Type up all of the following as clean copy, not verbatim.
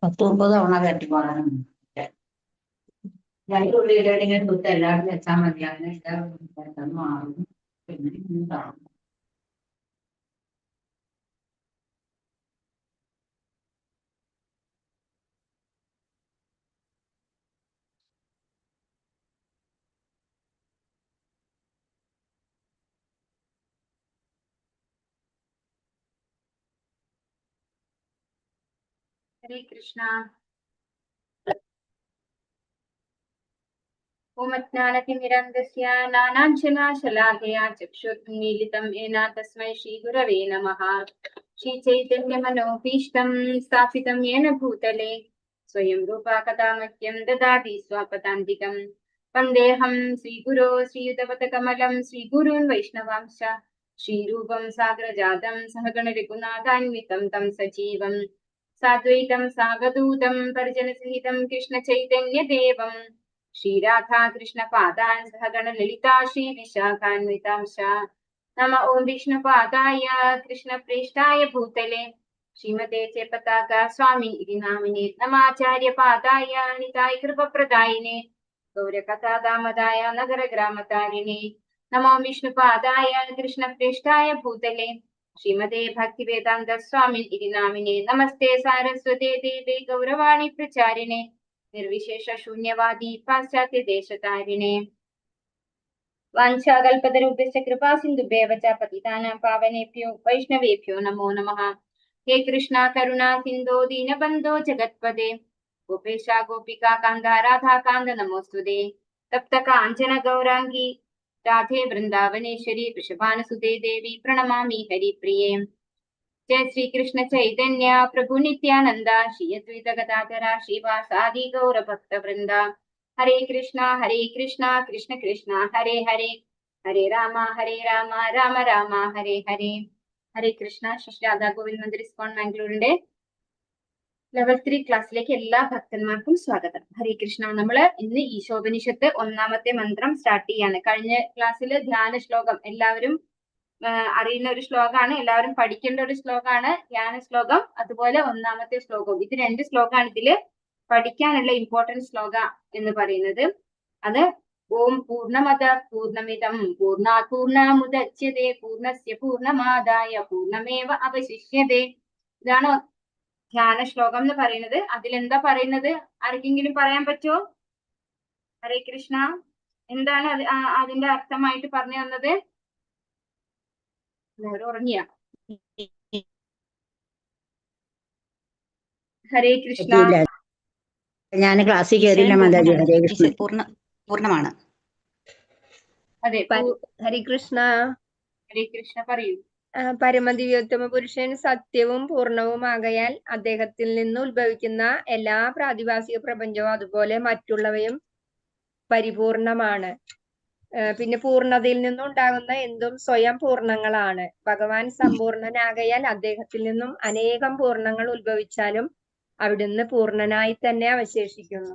10-9 തവണ കയറ്റി പോകാനുണ്ട്. രണ്ടുള്ളിയുടെ ഇങ്ങനെ കുത്ത് എല്ലാവരും വെച്ചാൽ മതി. അങ്ങനെ പെട്ടെന്ന് മാറും. പിന്നെ കാണും. ഹരേ കൃഷ്ണ. ഓമജ്ഞാനതിമിരന്തസ്യ നാനാഞ്ജനാശലാകയാ ചക്ഷുർമീലിതം യേന തസ്മൈ ശ്രീഗുരവേ നമഃ. ശ്രീചൈതന്യമനോഭീഷ്ടം സ്ഥാപിതം യേന ഭൂതലേ സ്വയം രൂപാ കഥാ മഹ്യം ദദാതി സ്വപദാന്തികം. വന്ദേഹം ശ്രീഗുരോ ശ്രീയുതപദകമലം ശ്രീഗുരുൻ വൈഷ്ണവാംശ ശ്രീരൂപം സാഗ്രജാതം സഹഗണ രഘുനാഥാന്വിതം തം സജീവം സാദ്വൈതം സാഗദൂതം പരിജനസഹിതം കൃഷ്ണ ചൈതന്യദേവം ശ്രീരാധാ കൃഷ്ണ പാദാൻ സഹഗണ ലളിതാ ശ്രീ വിശാഖാന്വിതാംശ. നമ ഓം വിഷ്ണുപാദായ കൃഷ്ണപ്രേഷ്ഠായ ഭൂതലേ ശ്രീമതേ പതാക സ്വാമി ഇതി നാമിനെ നമാചാര്യ പാദായ നിതായ കൃപപ്രദായിനെ ഗൗരകഥാദാമദായ നഗരഗ്രാമതാരിണേ. നമോ വിഷ്ണുപാദായ കൃഷ്ണപ്രേഷ്ഠായ ഭൂതലേ ശ്രീമതേ ഭക്തിവേദാന്ത സ്വാമി ഇതി നാമിനെ നമസ്തേ സാരസ്വതേ ദേവേ ഗൗരവാണി പ്രചാരിണേ നിർവിശേഷ ശൂന്യവാദി പാശ്ചാത്യ ദേശതാരിണേ. വാഞ്ചാകൽപതരുഭ്യശ്ച കൃപാ സിന്ധുഭ്യവ ച പതിതാനാം പാവനേഭ്യോ വൈഷ്ണവേഭ്യോ നമോ നമഃ. ഹേ കൃഷ്ണ കരുണാ സിന്ധോ ദീനബന്ധോ ജഗത്പദേ ഗോപേശ ഗോപികാ കാന്ത രാധാകാന്ത നമോസ്തുതേ. തപ്ത കാഞ്ചന ഗൗരാംഗി രാധേ വൃന്ദാവനേശ്വരി വൃഷഭാനുസുതേ ദേവി പ്രണമാമി ഹരിപ്രിയേ. जय श्री कृष्ण चैतन्य प्रभु नित्यानंदा श्री अद्वैत गदाधर श्रीवासादि गौर भक्त वृंदा. हरे कृष्णा कृष्ण कृष्ण हरे हरे हरे राम राम राम हरे हरे. हरे कृष्ण. ശ്രീ രാധാ ഗോവിന്ദ് മന്ദിർ ഇസ്കോൺ ബാംഗ്ലൂരിന്റെ ലെവൽ 3 ക്ലാസ്സിലേക്ക് എല്ലാ ഭക്തന്മാർക്കും സ്വാഗതം. ഹരേ കൃഷ്ണ. നമ്മള് ഇന്ന് ഈശോപനിഷത്ത് ഒന്നാമത്തെ മന്ത്രം സ്റ്റാർട്ട് ചെയ്യാണ്. കഴിഞ്ഞ ക്ലാസ്സിൽ ധ്യാന ശ്ലോകം എല്ലാവരും അറിയുന്ന ഒരു ശ്ലോകമാണ്, എല്ലാവരും പഠിക്കേണ്ട ഒരു ശ്ലോകമാണ് ധ്യാന ശ്ലോകം, അതുപോലെ ഒന്നാമത്തെ ശ്ലോകവും. ഇത് 2 ശ്ലോകമാണ് ഇതില് പഠിക്കാനുള്ള ഇമ്പോർട്ടൻറ്റ് ശ്ലോക എന്ന് പറയുന്നത്. അത് ഓം പൂർണ്ണമദ പൂർണ്ണമിദം പൂർണ്ണാത് പൂർണ്ണമുദച്യതേ പൂർണ്ണസ്യ പൂർണ്ണമാദായ പൂർണ്ണമേവ അവശിഷ്യതേ. ഇതാണ് ധ്യാന ശ്ലോകം എന്ന് പറയുന്നത്. അതിലെന്താ പറയുന്നത് ആർക്കെങ്കിലും പറയാൻ പറ്റുമോ? ഹരേ കൃഷ്ണ. എന്താണ് അതിന്റെ അർത്ഥമായിട്ട് പറഞ്ഞു തന്നത്? ഉറങ്ങിയ. ഹരേ കൃഷ്ണ. ഞാൻ ക്ലാസ്സിൽ കയറിയില്ല മാതാജി. ഹരേ കൃഷ്ണ. പൂർണ്ണമാണ്. അതെ. ഹരേ കൃഷ്ണ. ഹരേ കൃഷ്ണ. പറയൂ. പരമദിവ്യോത്തമ പുരുഷൻ സത്യവും പൂർണ്ണവുമാകയാൽ അദ്ദേഹത്തിൽ നിന്ന് ഉത്ഭവിക്കുന്ന എല്ലാ പ്രാതിഭാസിക പ്രപഞ്ചവും അതുപോലെ മറ്റുള്ളവയും പരിപൂർണമാണ്. പിന്നെ പൂർണ്ണതയിൽ നിന്നുണ്ടാകുന്ന എന്തും സ്വയം പൂർണ്ണങ്ങളാണ്. ഭഗവാൻ സമ്പൂർണനാകയാൽ അദ്ദേഹത്തിൽ നിന്നും അനേകം പൂർണ്ണങ്ങൾ ഉത്ഭവിച്ചാലും അവിടുന്ന് പൂർണ്ണനായി തന്നെ അവശേഷിക്കുന്നു.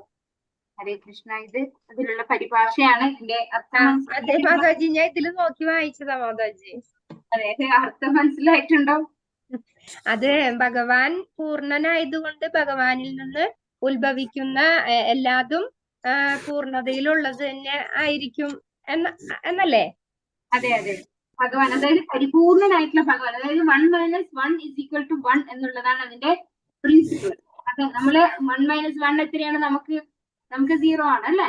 ഹരേ കൃഷ്ണ. ഇത് അതിലുള്ള പരിഭാഷയാണ്. ഇതിന്റെ അർത്ഥം അതെ മാതാജി, ഞാൻ ഇതിൽ നോക്കി വായിച്ചതാ മാതാജി. അതെ, അർത്ഥം മനസ്സിലായിട്ടുണ്ടോ? അത് ഭഗവാൻ പൂർണ്ണനായതുകൊണ്ട് ഭഗവാനിൽ നിന്ന് ഉത്ഭവിക്കുന്ന എല്ലാതും പൂർണ്ണതയിലുള്ളത് തന്നെ ആയിരിക്കും എന്നല്ലേ? അതെ അതെ. ഭഗവാൻ അതായത് പരിപൂർണനായിട്ടുള്ള ഭഗവാൻ, അതായത് 1 - 1 = 1 എന്നുള്ളതാണ് അതിന്റെ പ്രിൻസിപ്പിൾ. അത് നമ്മള് 1 - 1 എത്രയാണ്? നമുക്ക് 0 ആണ് അല്ലെ?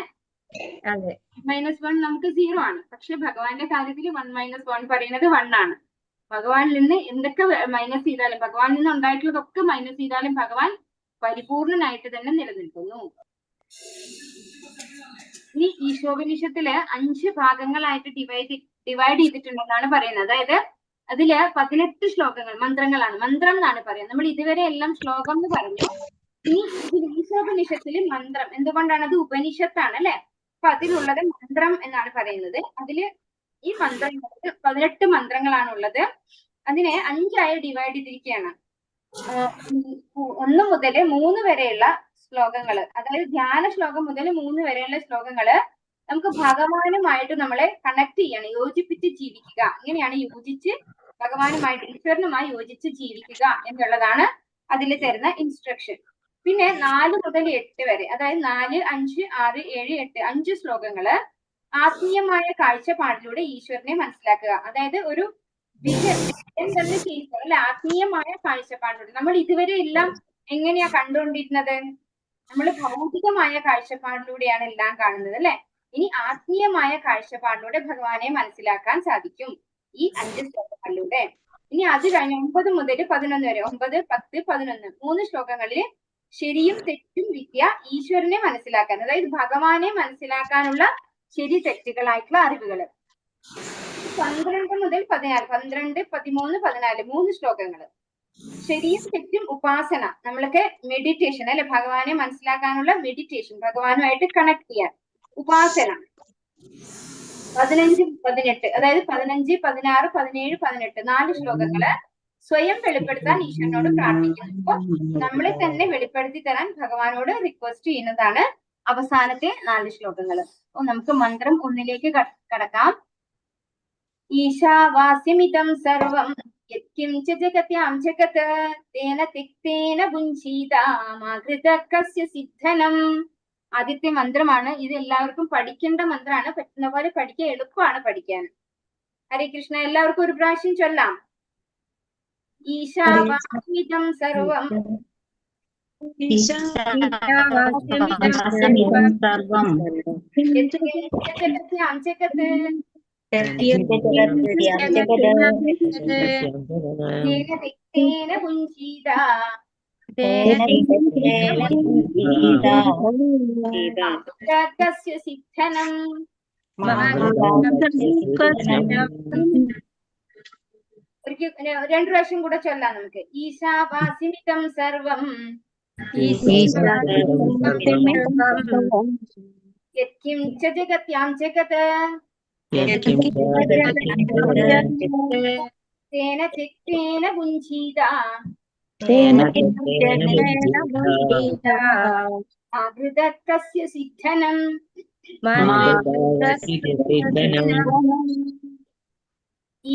അതെ. -1 നമുക്ക് 0 ആണ്. പക്ഷെ ഭഗവാന്റെ കാര്യത്തിൽ 1 - 1 പറയുന്നത് 1 ആണ്. ഭഗവാനിൽ നിന്ന് എന്തൊക്കെ മൈനസ് ചെയ്താലും, ഭഗവാനിൽ നിന്ന് ഉണ്ടായിട്ടുള്ളതൊക്കെ മൈനസ് ചെയ്താലും ഭഗവാൻ പരിപൂർണനായിട്ട് തന്നെ നിലനിൽക്കുന്നു. ഈ ഈശോപനിഷത്തില് 5 ഭാഗങ്ങളായിട്ട് ഡിവൈഡ് ചെയ്തിട്ടുണ്ടെന്നാണ് പറയുന്നത്. അതായത് അതില് 18 ശ്ലോകങ്ങൾ മന്ത്രങ്ങളാണ്. മന്ത്രം എന്നാണ് പറയുന്നത്. നമ്മൾ ഇതുവരെ എല്ലാം ശ്ലോകം എന്ന് പറഞ്ഞു. ഈ ഈശോപനിഷത്തില് മന്ത്രം എന്തുകൊണ്ടാണ്? അത് ഉപനിഷത്താണ് അല്ലെ? അപ്പൊ അതിലുള്ളത് മന്ത്രം എന്നാണ് പറയുന്നത്. അതില് ഈ മന്ത്രങ്ങൾക്ക് 18 മന്ത്രങ്ങളാണുള്ളത്. അതിനെ 5 ആയി ഡിവൈഡ് ചെയ്തിരിക്കുകയാണ്. 1 മുതൽ 3 വരെയുള്ള ശ്ലോകങ്ങള്, അതായത് ധ്യാന ശ്ലോകം മുതൽ 3 വരെയുള്ള ശ്ലോകങ്ങള് നമുക്ക് ഭഗവാനുമായിട്ട് നമ്മളെ കണക്ട് ചെയ്യണം, യോജിപ്പിച്ച് ജീവിക്കുക. ഇങ്ങനെയാണ് യോജിച്ച് ഭഗവാനുമായിട്ട് ഈശ്വരനുമായി യോജിച്ച് ജീവിക്കുക എന്നുള്ളതാണ് അതിൽ തരുന്ന ഇൻസ്ട്രക്ഷൻ. പിന്നെ 4 മുതൽ 8 വരെ, അതായത് 4, 5, 6, 7, 8 5 ശ്ലോകങ്ങള് ആത്മീയമായ കാഴ്ചപ്പാടിലൂടെ ഈശ്വരനെ മനസ്സിലാക്കുക. അതായത് ഒരു വിജയം തന്നെ ചെയ്യുക അല്ലെ, ആത്മീയമായ കാഴ്ചപ്പാടിലൂടെ. നമ്മൾ ഇതുവരെ എല്ലാം എങ്ങനെയാ കണ്ടുകൊണ്ടിരുന്നത്? നമ്മൾ ഭൗതികമായ കാഴ്ചപ്പാടിലൂടെയാണ് എല്ലാം കാണുന്നത് അല്ലെ. ഇനി ആത്മീയമായ കാഴ്ചപ്പാടിലൂടെ ഭഗവാനെ മനസ്സിലാക്കാൻ സാധിക്കും ഈ 5 ശ്ലോകങ്ങളിലൂടെ. ഇനി അത് കഴിഞ്ഞ് 9 മുതൽ 11 വരെ, 9, 10, 11 3 ശ്ലോകങ്ങളിൽ ശരിയും തെറ്റും വിദ്യ, ഈശ്വരനെ മനസ്സിലാക്കാൻ, അതായത് ഭഗവാനെ മനസ്സിലാക്കാനുള്ള ശരി തെറ്റുകളായിട്ടുള്ള അറിവുകൾ. 12 മുതൽ 14, 12, 13, 14 3 ശ്ലോകങ്ങൾ ശരിയും തെറ്റും ഉപാസന, നമ്മളൊക്കെ മെഡിറ്റേഷൻ അല്ലെ, ഭഗവാനെ മനസ്സിലാക്കാനുള്ള മെഡിറ്റേഷൻ, ഭഗവാനുമായിട്ട് കണക്ട് ചെയ്യാൻ ഉപാസന. 15, 18 അതായത് 15, 16, 17, 18 4 ശ്ലോകങ്ങള് സ്വയം വെളിപ്പെടുത്താൻ ഈശ്വരനോട് പ്രാർത്ഥിക്കുന്നു. അപ്പൊ നമ്മളെ തന്നെ വെളിപ്പെടുത്തി തരാൻ ഭഗവാനോട് റിക്വസ്റ്റ് ചെയ്യുന്നതാണ് അവസാനത്തെ 4 ശ്ലോകങ്ങൾ. അപ്പൊ നമുക്ക് മന്ത്രം 1ലേക്ക് കടക്കാം. ഈശാവാസ്യമിതം സർവം യത്കിഞ്ച ജഗത്യാം ജഗത് തേന തിക്തേന ഭുഞ്ജീതാമാകൃത കസ്യ സിദ്ധനം. ആദ്യത്തെ മന്ത്രമാണ് ഇത്. എല്ലാവർക്കും പഠിക്കേണ്ട മന്ത്രമാണ്. പറ്റുന്ന പോലെ പഠിക്കാൻ, എളുപ്പമാണ് പഠിക്കാൻ. ഹരേ കൃഷ്ണ. എല്ലാവർക്കും ഒരു പ്രാവശ്യം ചൊല്ലാം. ഈശാവാസ്യമിതം സർവം ജഗത്യാം ജഗത് തേന തിക്തേന ഭുഞ്ജീതാ കസ്യ സിദ്ധനം. രണ്ടു പ്രാവശ്യം കൂടെ ചൊല്ലാം നമുക്ക്. ഈശാവാസ്യമിതം സർവം യത്കിഞ്ച ജഗത്യാം ജഗത് തേന തിക്തേന ഭുഞ്ജീതാ ആകൃത കസ്യ സിദ്ധനം.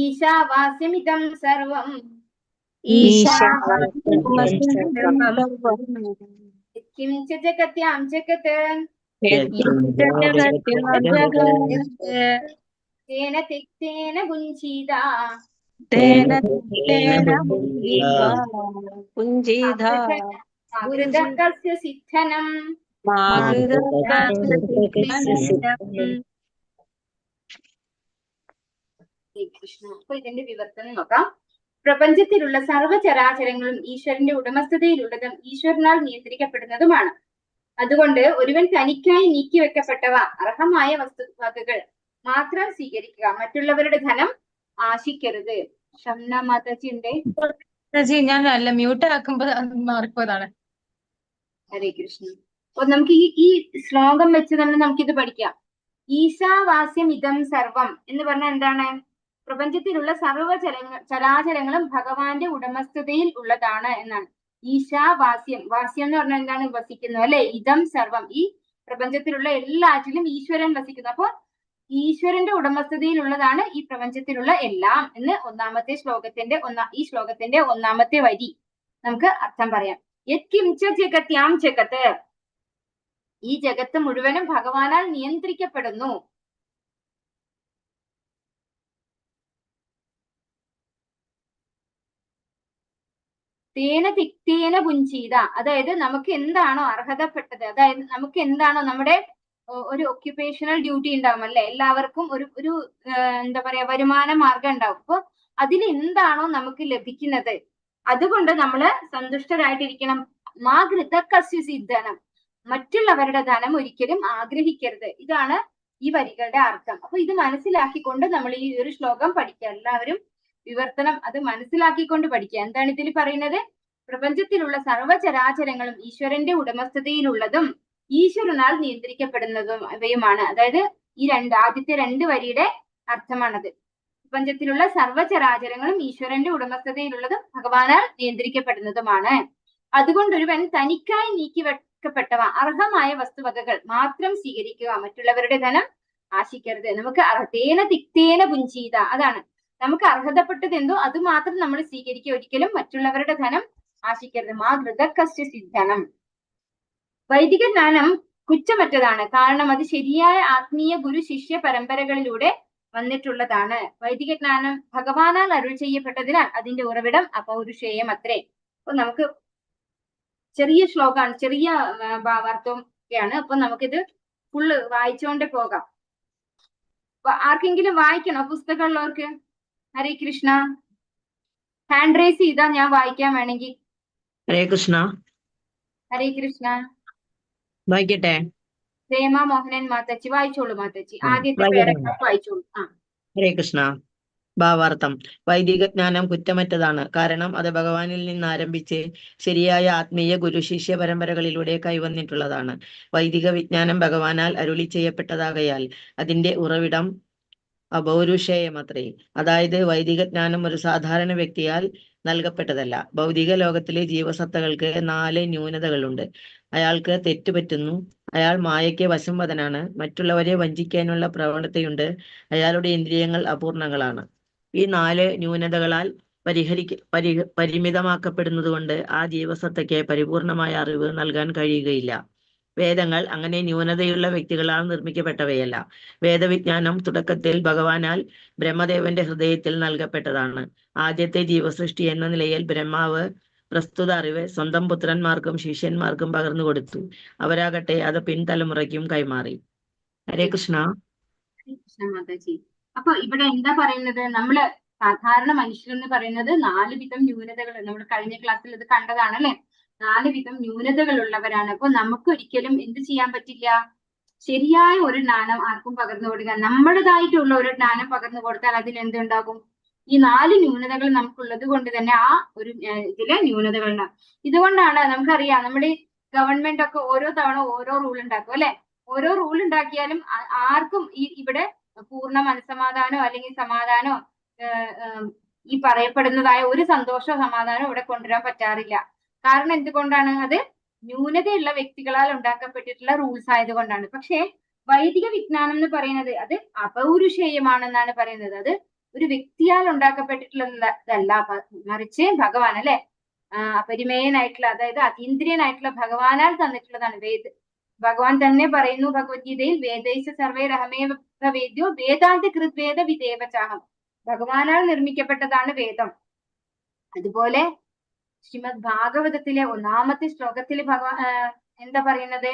ഈശാവാസ്യമിതം സർവം യത്കിഞ്ച ജഗത്യാം ജഗത് തേന തിക്തേന ഭുഞ്ജീതാ ആകൃത കസ്യ സിദ്ധനം. കൃഷ്ണ. അപ്പൊ ഇതിന്റെ വിവർത്തനം നോക്കാം. പ്രപഞ്ചത്തിലുള്ള സർവ്വചരാചരങ്ങളും ഈശ്വരന്റെ ഉടമസ്ഥതയിലുള്ളതും ഈശ്വരനാൽ നിയന്ത്രിക്കപ്പെടുന്നതുമാണ്. അതുകൊണ്ട് ഒരുവൻ തനിക്കായി നീക്കിവെക്കപ്പെട്ടവ അർഹമായ വസ്തുവകകൾ മാത്രം സ്വീകരിക്കുക, മറ്റുള്ളവരുടെ ധനം ആശിക്കരുത്. ഷംന മാതാജിന്റെ ഞാൻ അല്ല മ്യൂട്ട് ആക്കുമ്പോ മാറിപ്പോയതാണ്. ഹരേ കൃഷ്ണ. അപ്പൊ നമുക്ക് ഈ ശ്ലോകം വെച്ച് തന്നെ നമുക്കിത് പഠിക്കാം. ഈശാവാസ്യം ഇതം സർവം എന്ന് പറഞ്ഞാൽ എന്താണ്? പ്രപഞ്ചത്തിലുള്ള സർവ്വ ചരാചരങ്ങളും ഭഗവാന്റെ ഉടമസ്ഥതയിൽ ഉള്ളതാണ് എന്നാണ്. ഈശാവാസ്യം, വാസ്യം എന്ന് പറഞ്ഞാൽ എന്താണ്? വസിക്കുന്നു അല്ലെ. ഇതം സർവം, ഈ പ്രപഞ്ചത്തിലുള്ള എല്ലാറ്റിലും ഈശ്വരൻ വസിക്കുന്നു. അപ്പൊ ഈശ്വരന്റെ ഉടമസ്ഥതയിലുള്ളതാണ് ഈ പ്രപഞ്ചത്തിലുള്ള എല്ലാം എന്ന് ഒന്നാമത്തെ ശ്ലോകത്തിന്റെ ഈ ശ്ലോകത്തിന്റെ ഒന്നാമത്തെ വരി നമുക്ക് അർത്ഥം പറയാം. യത്കിഞ്ച ജഗത്യാം ജഗത്, ഈ ജഗത്ത് മുഴുവനും ഭഗവാനാൽ നിയന്ത്രിക്കപ്പെടുന്നു. തേന തിക്തേന ഭുഞ്ജീത, അതായത് നമുക്ക് എന്താണോ അർഹതപ്പെട്ടത്, അതായത് നമുക്ക് എന്താണോ നമ്മുടെ ഒരു ഒക്യുപേഷണൽ ഡ്യൂട്ടി ഉണ്ടാവും അല്ലെ, എല്ലാവർക്കും ഒരു എന്താ പറയാ വരുമാന മാർഗം ഉണ്ടാവും. അപ്പൊ അതിൽ എന്താണോ നമുക്ക് ലഭിക്കുന്നത് അതുകൊണ്ട് നമ്മള് സന്തുഷ്ടരായിട്ടിരിക്കണം. മാകൃത കസ്യ സിദ്ധനം, മറ്റുള്ളവരുടെ ധനം ഒരിക്കലും ആഗ്രഹിക്കരുത്. ഇതാണ് ഈ വരികളുടെ അർത്ഥം. അപ്പൊ ഇത് മനസ്സിലാക്കിക്കൊണ്ട് നമ്മൾ ഈ ഒരു ശ്ലോകം പഠിക്കുക. എല്ലാവരും വിവർത്തനം അത് മനസ്സിലാക്കിക്കൊണ്ട് പഠിക്കുക. എന്താണ് ഇതിൽ പറയുന്നത്? പ്രപഞ്ചത്തിലുള്ള സർവ്വചരാചരങ്ങളും ഈശ്വരന്റെ ഉടമസ്ഥതയിലുള്ളതും ഈശ്വരനാൽ നിയന്ത്രിക്കപ്പെടുന്നതും അവയുമാണ്. അതായത് ഈ ആദ്യത്തെ 2 വരിയുടെ അർത്ഥമാണത്. പ്രപഞ്ചത്തിലുള്ള സർവ്വചരാചരങ്ങളും ഈശ്വരന്റെ ഉടമസ്ഥതയിലുള്ളതും ഭഗവാനാൽ നിയന്ത്രിക്കപ്പെടുന്നതുമാണ്. അതുകൊണ്ട് ഒരുവൻ തനിക്കായി നീക്കിവെക്കപ്പെട്ടവ അർഹമായ വസ്തുവകകൾ മാത്രം സ്വീകരിക്കുക, മറ്റുള്ളവരുടെ ധനം ആശിക്കരുത്. നമുക്ക് തേന തിക്തേന ഭുഞ്ജീത, അതാണ് നമുക്ക് അർഹതപ്പെട്ടത് എന്തോ അത് മാത്രം നമ്മൾ സ്വീകരിക്കുക, ഒരിക്കലും മറ്റുള്ളവരുടെ ധനം ആശിക്കരുത്. മാ ഘൃതകസ്യ സിദ്ധനം. വൈദിക ജ്ഞാനം കുറ്റമറ്റതാണ്, കാരണം അത് ശരിയായ ആത്മീയ ഗുരു ശിഷ്യ പരമ്പരകളിലൂടെ വന്നിട്ടുള്ളതാണ്. വൈദിക ജ്ഞാനം ഭഗവാനാൽ അരുൾ ചെയ്യപ്പെട്ടതിനാൽ അതിന്റെ ഉറവിടം അപൗരുഷേയം അത്രേ. അപ്പൊ നമുക്ക് ചെറിയ ശ്ലോകമാണ്, ചെറിയ ഭാവാർത്ഥം ഒക്കെയാണ്. അപ്പൊ നമുക്കിത് ഫുള്ള് വായിച്ചുകൊണ്ട് പോകാം. ആർക്കെങ്കിലും വായിക്കണോ പുസ്തകമുള്ളവർക്ക്? ഹരേ കൃഷ്ണ. ഹാൻഡ് റേസ് ചെയ്താ ഞാൻ വായിക്കാൻ വേണമെങ്കിൽ. ഹരേ കൃഷ്ണ. ഹരേ കൃഷ്ണ. വായിക്കട്ടെ. പ്രേമ മോഹനൻ മാത്തച്ചി വായിച്ചോളൂ. മാത്തച്ചി ആദ്യത്തെ വായിക്കട്ടെ. പാരഗ്രാഫ് വായിച്ചോളൂ. ഹരേ കൃഷ്ണ. ഭാവാർത്ഥം. വൈദിക ജ്ഞാനം കുറ്റമറ്റതാണ്, കാരണം അത് ഭഗവാനിൽ നിന്ന് ആരംഭിച്ച് ശരിയായ ആത്മീയ ഗുരു ശിഷ്യ പരമ്പരകളിലൂടെ കൈവന്നിട്ടുള്ളതാണ്. വൈദിക വിജ്ഞാനം ഭഗവാനാൽ അരുളി ചെയ്യപ്പെട്ടതാകയാൽ അതിന്റെ ഉറവിടം അപൗരുഷേയമത്രേ. അതായത് വൈദിക ജ്ഞാനം ഒരു സാധാരണ വ്യക്തിയാൽ നൽകപ്പെട്ടതല്ല. ഭൗതിക ലോകത്തിലെ ജീവസത്തകൾക്ക് 4 ന്യൂനതകളുണ്ട്. അയാൾക്ക് തെറ്റുപറ്റുന്നു, അയാൾ മായയ്ക്ക് വശംവദനാണ്, മറ്റുള്ളവരെ വഞ്ചിക്കാനുള്ള പ്രവണതയുണ്ട്, അയാളുടെ ഇന്ദ്രിയങ്ങൾ അപൂർണങ്ങളാണ്. ഈ 4 ന്യൂനതകളാൽ പരിമിതമാക്കപ്പെടുന്നതുകൊണ്ട് ആ ജീവസത്തയ്ക്ക് പരിപൂർണമായ അറിവ് നൽകാൻ കഴിയുകയില്ല. വേദങ്ങൾ അങ്ങനെ ന്യൂനതയുള്ള വ്യക്തികളാൽ നിർമ്മിക്കപ്പെട്ടവയല്ല. വേദവിജ്ഞാനം തുടക്കത്തിൽ ഭഗവാനാൽ ബ്രഹ്മദേവന്റെ ഹൃദയത്തിൽ നൽകപ്പെട്ടതാണ്. ആദ്യത്തെ ജീവസൃഷ്ടി എന്ന നിലയിൽ ബ്രഹ്മാവ് പ്രസ്തുത അറിവ് സ്വന്തം പുത്രന്മാർക്കും ശിഷ്യന്മാർക്കും പകർന്നു കൊടുത്തു. അവരാകട്ടെ അത് പിൻതലമുറയ്ക്കും കൈമാറി. ഹരേ കൃഷ്ണ. ഹരേ കൃഷ്ണ മാതാജി. അപ്പൊ ഇവിടെ എന്താ പറയുന്നത്? നമ്മള് സാധാരണ മനുഷ്യരെന്ന് പറയുന്നത് 4 വിധം ന്യൂനതകൾ, നമ്മൾ കഴിഞ്ഞ ക്ലാസ്സിൽ ഇത് കണ്ടതാണ് അല്ലെ? 4 വിധം ന്യൂനതകൾ ഉള്ളവരാണ്. അപ്പൊ നമുക്ക് ഒരിക്കലും എന്ത് ചെയ്യാൻ പറ്റില്ല? ശരിയായ ഒരു ജ്ഞാനം ആർക്കും പകർന്നു കൊടുക്കാൻ, നമ്മുടേതായിട്ടുള്ള ഒരു ജ്ഞാനം പകർന്നു കൊടുത്താൽ അതിൽ എന്തുണ്ടാകും? ഈ 4 ന്യൂനതകൾ നമുക്കുള്ളത് കൊണ്ട് തന്നെ ആ ഒരു ഇതിലെ ന്യൂനതകൾ ഉണ്ടാകും. ഇതുകൊണ്ടാണ് നമുക്കറിയാം, നമ്മുടെ ഗവൺമെന്റ് ഒക്കെ ഓരോ തവണ ഓരോ റൂൾ ഉണ്ടാക്കും അല്ലെ? ഓരോ റൂൾ ഉണ്ടാക്കിയാലും ആർക്കും ഇവിടെ പൂർണ്ണ മനസ്സമാധാനോ അല്ലെങ്കിൽ സമാധാനോ ഈ പറയപ്പെടുന്നതായ ഒരു സന്തോഷമോ സമാധാനമോ ഇവിടെ കൊണ്ടുവരാൻ പറ്റാറില്ല. കാരണം എന്തുകൊണ്ടാണ്? അത് ന്യൂനതയുള്ള വ്യക്തികളാൽ ഉണ്ടാക്കപ്പെട്ടിട്ടുള്ള റൂൾസ് ആയതുകൊണ്ടാണ്. പക്ഷേ വൈദിക വിജ്ഞാനം എന്ന് പറയുന്നത് അത് അപൗരുഷേയമാണെന്നാണ് പറയുന്നത്. അത് ഒരു വ്യക്തിയാൽ ഉണ്ടാക്കപ്പെട്ടിട്ടുള്ളതല്ല, മറിച്ച് ഭഗവാൻ അല്ലെ, അപരിമേയനായിട്ടുള്ള, അതായത് അതീന്ദ്രിയനായിട്ടുള്ള ഭഗവാനാൽ തന്നിട്ടുള്ളതാണ്. ഭഗവാൻ തന്നെ പറയുന്നു ഭഗവത്ഗീതയിൽ, വേദൈസ സർവേ രഹമേവ വേദ്യോ വേദാന്ത കൃദ്വേദ വിദേവചാഹം. ഭഗവാനാൽ നിർമ്മിക്കപ്പെട്ടതാണ് വേദം. അതുപോലെ ശ്രീമദ് ഭാഗവതത്തിലെ 1-ാമത്തെ ശ്ലോകത്തിൽ ഭഗവാൻ എന്താ പറയുന്നത്?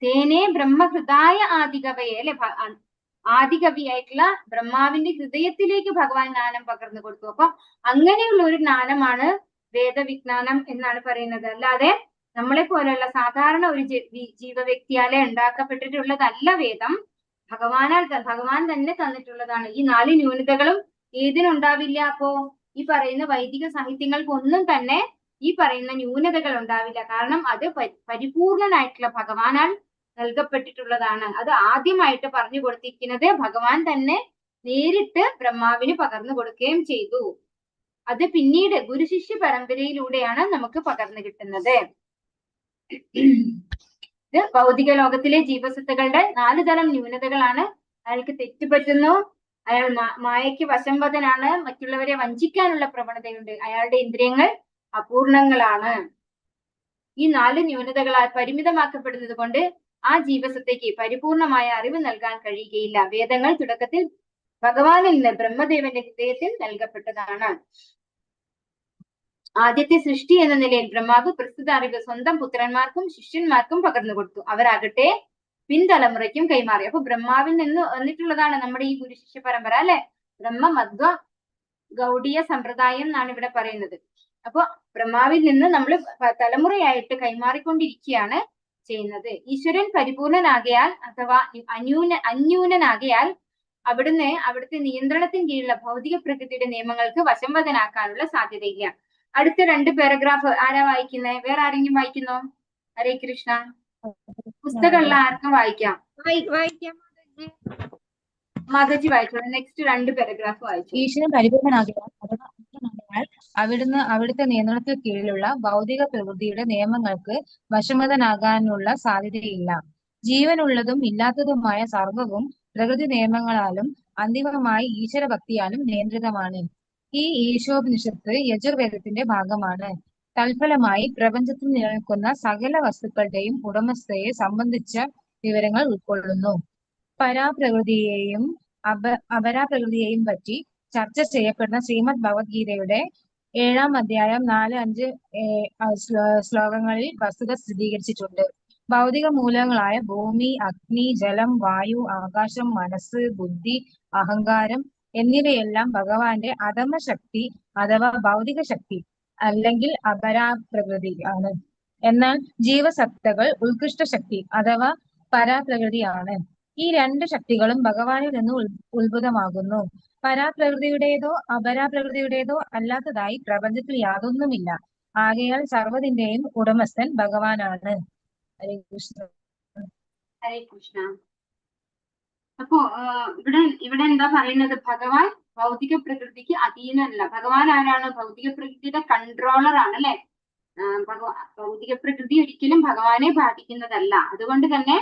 തേനേ ബ്രഹ്മഹൃദായ ആദികവയെ അല്ലെ, ആദികവിയായിട്ടുള്ള ബ്രഹ്മാവിന്റെ ഹൃദയത്തിലേക്ക് ഭഗവാൻ ജ്ഞാനം പകർന്നു കൊടുത്തു. അപ്പൊ അങ്ങനെയുള്ള ഒരു ജ്ഞാനമാണ് വേദവിജ്ഞാനം എന്നാണ് പറയുന്നത്. അല്ലാതെ നമ്മളെ പോലെയുള്ള സാധാരണ ഒരു ജീവവ്യക്തിയാലെ ഉണ്ടാക്കപ്പെട്ടിട്ടുള്ളതല്ല വേദം. ഭഗവാൻ തന്നെ തന്നിട്ടുള്ളതാണ്. ഈ 4 ന്യൂനതകളും ഏതിനുണ്ടാവില്ല? അപ്പോ ഈ പറയുന്ന വൈദിക സാഹിത്യങ്ങൾക്കൊന്നും തന്നെ ഈ പറയുന്ന ന്യൂനതകൾ ഉണ്ടാവില്ല. കാരണം അത് പരിപൂർണനായിട്ടുള്ള ഭഗവാനാൽ നൽകപ്പെട്ടിട്ടുള്ളതാണ്. അത് ആദ്യമായിട്ട് പറഞ്ഞു കൊടുത്തിരിക്കുന്നത് ഭഗവാൻ തന്നെ നേരിട്ട് ബ്രഹ്മാവിന് പകർന്നു കൊടുക്കുകയും ചെയ്തു. അത് പിന്നീട് ഗുരുശിഷ്യ പരമ്പരയിലൂടെയാണ് നമുക്ക് പകർന്നു കിട്ടുന്നത്. ഇത് ഭൗതിക ലോകത്തിലെ ജീവസത്തകളുടെ 4 തരം ന്യൂനതകളാണ്. അയാൾക്ക് തെറ്റുപറ്റുന്നു, അയാൾ മായയ്ക്ക് വശംവദനാണ്, മറ്റുള്ളവരെ വഞ്ചിക്കാനുള്ള പ്രവണതയുണ്ട്, അയാളുടെ ഇന്ദ്രിയങ്ങൾ അപൂർണങ്ങളാണ്. ഈ 4 ന്യൂനതകളാൽ പരിമിതമാക്കപ്പെടുന്നത് കൊണ്ട് ആ ജീവസത്തയ്ക്ക് പരിപൂർണമായ അറിവ് നൽകാൻ കഴിയുകയില്ല. വേദങ്ങൾ തുടക്കത്തിൽ ഭഗവാനിൽ നിന്ന് ബ്രഹ്മദേവന്റെ ഹൃദയത്തിൽ നൽകപ്പെട്ടതാണ്. ആദ്യത്തെ സൃഷ്ടി എന്ന നിലയിൽ ബ്രഹ്മാവ് പ്രസ്തുത അറിവ് സ്വന്തം പുത്രന്മാർക്കും ശിഷ്യന്മാർക്കും പകർന്നു കൊടുത്തു. അവരാകട്ടെ പിൻതലമുറയ്ക്കും കൈമാറി. അപ്പൊ ബ്രഹ്മാവിൽ നിന്ന് വന്നിട്ടുള്ളതാണ് നമ്മുടെ ഈ ഗുരുശിഷ്യ പരമ്പര അല്ലെ? ബ്രഹ്മ മധ്വ ഗൗഡീയ സമ്പ്രദായം എന്നാണ് ഇവിടെ പറയുന്നത്. അപ്പൊ ബ്രഹ്മാവിൽ നിന്ന് നമ്മൾ തലമുറയായിട്ട് കൈമാറിക്കൊണ്ടിരിക്കുകയാണ് ചെയ്യുന്നത്. ഈശ്വരൻ പരിപൂർണനാകയാൽ അഥവാ അന്യൂനനാകയാൽ അവിടുത്തെ നിയന്ത്രണത്തിന് കീഴിലുള്ള ഭൗതിക പ്രകൃതിയുടെ നിയമങ്ങൾക്ക് വശംവദനാക്കാനുള്ള സാധ്യതയില്ല. അടുത്ത 2 പാരഗ്രാഫ് ആരാ വായിക്കുന്നേ? വേറെ ആരെങ്കിലും വായിക്കുന്നോ? ഹരേ കൃഷ്ണ. പുസ്തകമുള്ള ആർക്കും വായിക്കാം. വായിക്കാം മാതാജി വായിച്ചോളൂ. നെക്സ്റ്റ് 2 പാരഗ്രാഫ് വായിച്ചു. ഈശ്വരൻ പരിപൂർണനാകയാൽ അവിടുത്തെ നിയന്ത്രണത്തിൽ കീഴിലുള്ള ഭൗതിക പ്രകൃതിയുടെ നിയമങ്ങൾക്ക് വശംവദനാകാനുള്ള സാധ്യതയില്ല. ജീവനുള്ളതും ഇല്ലാത്തതുമായ സർവ്വവും പ്രകൃതി നിയമങ്ങളാലും അന്തിമമായി ഈശ്വര ഭക്തിയാലും നിയന്ത്രിതമാണ്. ഈ ഈശോപനിഷത്ത് യജുർവേദത്തിന്റെ ഭാഗമാണ്. തൽഫലമായി പ്രപഞ്ചത്തിൽ നിലനിൽക്കുന്ന സകല വസ്തുക്കളുടെയും ഉടമസ്ഥതയെ സംബന്ധിച്ച വിവരങ്ങൾ ഉൾക്കൊള്ളുന്നു. പരാപ്രകൃതിയെയും അപരാപ്രകൃതിയെയും പറ്റി ചർച്ച ചെയ്യപ്പെടുന്ന ശ്രീമദ് ഭഗവത്ഗീതയുടെ 7-ാം അധ്യായം 4-5 ശ്ലോകങ്ങളിൽ വസ്തുത സ്ഥിരീകരിച്ചിട്ടുണ്ട്. ഭൗതിക മൂലങ്ങളായ ഭൂമി, അഗ്നി, ജലം, വായു, ആകാശം, മനസ്സ്, ബുദ്ധി, അഹങ്കാരം എന്നിവയെല്ലാം ഭഗവാന്റെ അധമ ശക്തി അഥവാ ഭൗതിക ശക്തി അല്ലെങ്കിൽ അപരാപ്രകൃതി ആണ്. എന്നാൽ ജീവസത്തകൾ ഉത്കൃഷ്ട ശക്തി അഥവാ പരാപ്രകൃതിയാണ്. ഈ രണ്ട് ശക്തികളും ഭഗവാനിൽ നിന്ന് ഉത്ഭുതമാകുന്നു. പരാപ്രകൃതിയുടേതോ അപരാപ്രകൃതിയുടേതോ അല്ലാത്തതായി പ്രപഞ്ചത്തിൽ യാതൊന്നുമില്ല. ആകയാൽ സർവ്വതിന്റെയും ഉടമസ്ഥൻ ഭഗവാനാണ്. ഹരേ കൃഷ്ണ. ഹരേ കൃഷ്ണ. അപ്പോ ഇവിടെ എന്താ പറയുന്നത്? ഭഗവാൻ ഭൗതിക പ്രകൃതിക്ക് അധീനമല്ല. ഭഗവാൻ ആരാണ്? ഭൗതിക പ്രകൃതിയുടെ കൺട്രോളർ ആണ്, അല്ലെ? ഭൗതിക പ്രകൃതി ഒരിക്കലും ഭഗവാനെ ബാധിക്കുന്നതല്ല. അതുകൊണ്ട് തന്നെ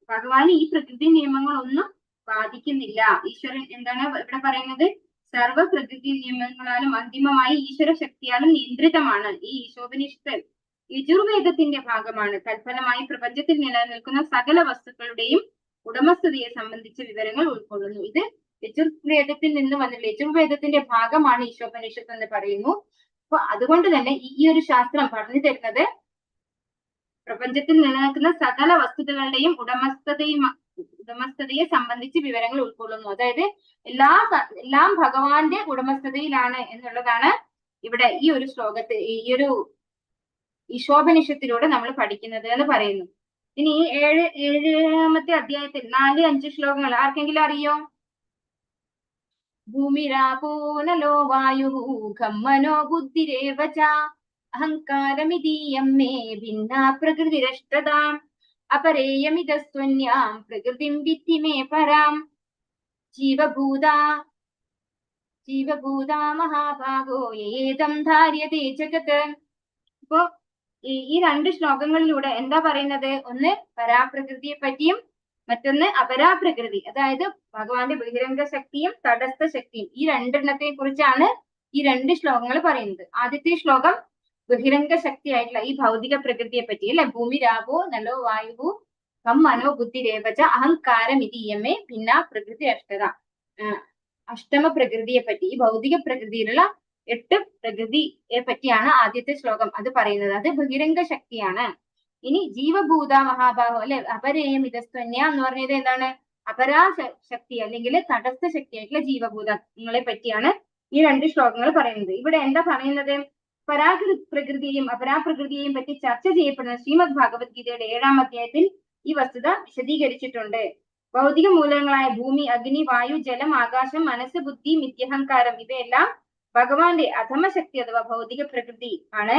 ഭഗവാൻ ഈ പ്രകൃതി നിയമങ്ങളൊന്നും ബാധിക്കുന്നില്ല. ഈശ്വരൻ എന്താണ് ഇവിടെ പറയുന്നത്? സർവ പ്രകൃതി നിയമങ്ങളാലും അന്തിമമായി ഈശ്വര ശക്തിയാലും നിയന്ത്രിതമാണ്. ഈ ഈശോപനിഷത്ത് യജുർവേദത്തിന്റെ ഭാഗമാണ്. തൽഫലമായി പ്രപഞ്ചത്തിൽ നിലനിൽക്കുന്ന സകല വസ്തുക്കളുടെയും ഉടമസ്ഥതയെ സംബന്ധിച്ച വിവരങ്ങൾ ഉൾക്കൊള്ളുന്നു. ഇത് യജുർവേദത്തിൽ നിന്ന് വന്നില്ല. യജുർവേദത്തിന്റെ ഭാഗമാണ് ഈശോപനിഷത്ത് എന്ന് പറയുന്നു. അപ്പൊ അതുകൊണ്ട് തന്നെ ഈ ഒരു ശാസ്ത്രം പറഞ്ഞു തരുന്നത് പ്രപഞ്ചത്തിൽ നിലനിൽക്കുന്ന സകല വസ്തുതകളുടെയും ഉടമസ്ഥതയെ സംബന്ധിച്ച് വിവരങ്ങൾ ഉൾക്കൊള്ളുന്നു. അതായത് എല്ലാം ഭഗവാന്റെ ഉടമസ്ഥതയിലാണ് എന്നുള്ളതാണ് ഇവിടെ ഈ ഒരു ശ്ലോകത്തിൽ, ഈ ഒരു ഈശോപനിഷത്തിലൂടെ നമ്മൾ പഠിക്കുന്നത് എന്ന് പറയുന്നു. ഇനി 7-ാമത്തെ അധ്യായത്തിൽ 4-5 ശ്ലോകങ്ങൾ ആർക്കെങ്കിലും അറിയോ? ഭൂമിരാപോ നലോ വായു ഖം മനോ ബുദ്ധിരേവ ച അഹങ്കാരമിതീയം മേ ഭിന്നാ പ്രകൃതിരഷ്ടതാം അപരേയമിതസ്ത്വന്യാം പ്രകൃതിം വിദ്ധി മേ പരാം ജീവഭൂതാ മഹാഭാഗോ യേതം ധാര്യതേ ജഗത്. ഇപ്പോ ഈ 2 ശ്ലോകങ്ങളിലൂടെ എന്താ പറയുന്നത്? ഒന്ന് പരാപ്രകൃതിയെ പറ്റിയും മറ്റൊന്ന് അപരാപ്രകൃതി, അതായത് ഭഗവാന്റെ ബഹിരംഗ ശക്തിയും തടസ്ഥ ശക്തിയും. ഈ 2 കുറിച്ചാണ് ഈ 2 ശ്ലോകങ്ങൾ പറയുന്നത്. ആദ്യത്തെ ശ്ലോകം ബഹിരംഗ ശക്തി ആയിട്ടുള്ള ഈ ഭൗതിക പ്രകൃതിയെ പറ്റി, അല്ലെ? ഭൂമി രാപോ നലോ വായു ഖം മനോ ബുദ്ധി രേവച അഹങ്കാരമിതീയമേ ഭിന്നാ പ്രകൃതി അഷ്ടമ പ്രകൃതിയെ പറ്റി, ഈ ഭൗതിക പ്രകൃതിയിലുള്ള 8 പ്രകൃതിയെ പറ്റിയാണ് ആദ്യത്തെ ശ്ലോകം അത് പറയുന്നത്. അത് ബഹിരംഗ ശക്തിയാണ്. ഇനി ജീവഭൂത മഹാഭാവം, അല്ലെ? അപരേയമിതസ്ത്വന്യ എന്ന് പറഞ്ഞത് എന്താണ്? അപരാശക്തി അല്ലെങ്കിൽ തടസ്ഥ ശക്തിയായിട്ടുള്ള ജീവഭൂതങ്ങളെ പറ്റിയാണ് ഈ 2 ശ്ലോകങ്ങൾ പറയുന്നത്. ഇവിടെ എന്താ പറയുന്നത്? പ്രകൃതിയെയും അപരാപ്രകൃതിയെയും പറ്റി ചർച്ച ചെയ്യപ്പെടുന്ന ശ്രീമദ് ഭഗവത്ഗീതയുടെ 7-ാം അധ്യായത്തിൽ ഈ വസ്തുത വിശദീകരിച്ചിട്ടുണ്ട്. ഭൗതിക മൂലങ്ങളായ ഭൂമി, അഗ്നി, വായു, ജലം, ആകാശം, മനസ്സ്, ബുദ്ധി, മിഥ്യഹങ്കാരം ഇവയെല്ലാം ഭഗവാന്റെ അധമശക്തി അഥവാ ഭൗതിക പ്രകൃതി ആണ്.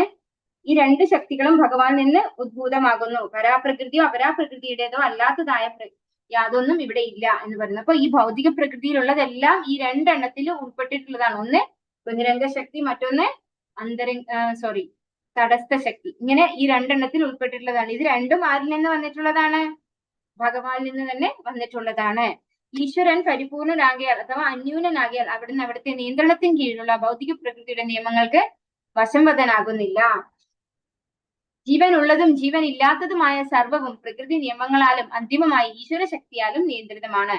ഈ 2 ശക്തികളും ഭഗവാനിൽ നിന്ന് ഉദ്ഭൂതമാകുന്നു. പരാപ്രകൃതിയോ അപരാപ്രകൃതിയുടേതോ അല്ലാത്തതായ യാതൊന്നും ഇവിടെ ഇല്ല എന്ന് പറയുന്നത്. അപ്പൊ ഈ ഭൗതിക പ്രകൃതിയിലുള്ളതെല്ലാം ഈ 2 എണ്ണത്തിൽ ഉൾപ്പെട്ടിട്ടുള്ളതാണ്. ഒന്ന് ബഹിരംഗ ശക്തി, മറ്റൊന്ന് തടസ്ഥ ശക്തി. ഇങ്ങനെ ഈ 2 എണ്ണത്തിൽ ഉൾപ്പെട്ടിട്ടുള്ളതാണ്. ഇത് രണ്ടും ആരിൽ നിന്ന് വന്നിട്ടുള്ളതാണ്? ഭഗവാനിൽ നിന്ന് തന്നെ വന്നിട്ടുള്ളതാണ്. ഈശ്വരൻ പരിപൂർണനാകിയാൽ അഥവാ അന്യൂനനാകിയാൽ അവിടുത്തെ നിയന്ത്രണത്തിന് കീഴിലുള്ള ഭൗതിക പ്രകൃതിയുടെ നിയമങ്ങൾക്ക് വശംവദനാകുന്നില്ല. ജീവൻ ഉള്ളതും ജീവൻ ഇല്ലാത്തതുമായ സർവവും പ്രകൃതി നിയമങ്ങളാലും അന്തിമമായി ഈശ്വര ശക്തിയാലും നിയന്ത്രിതമാണ്.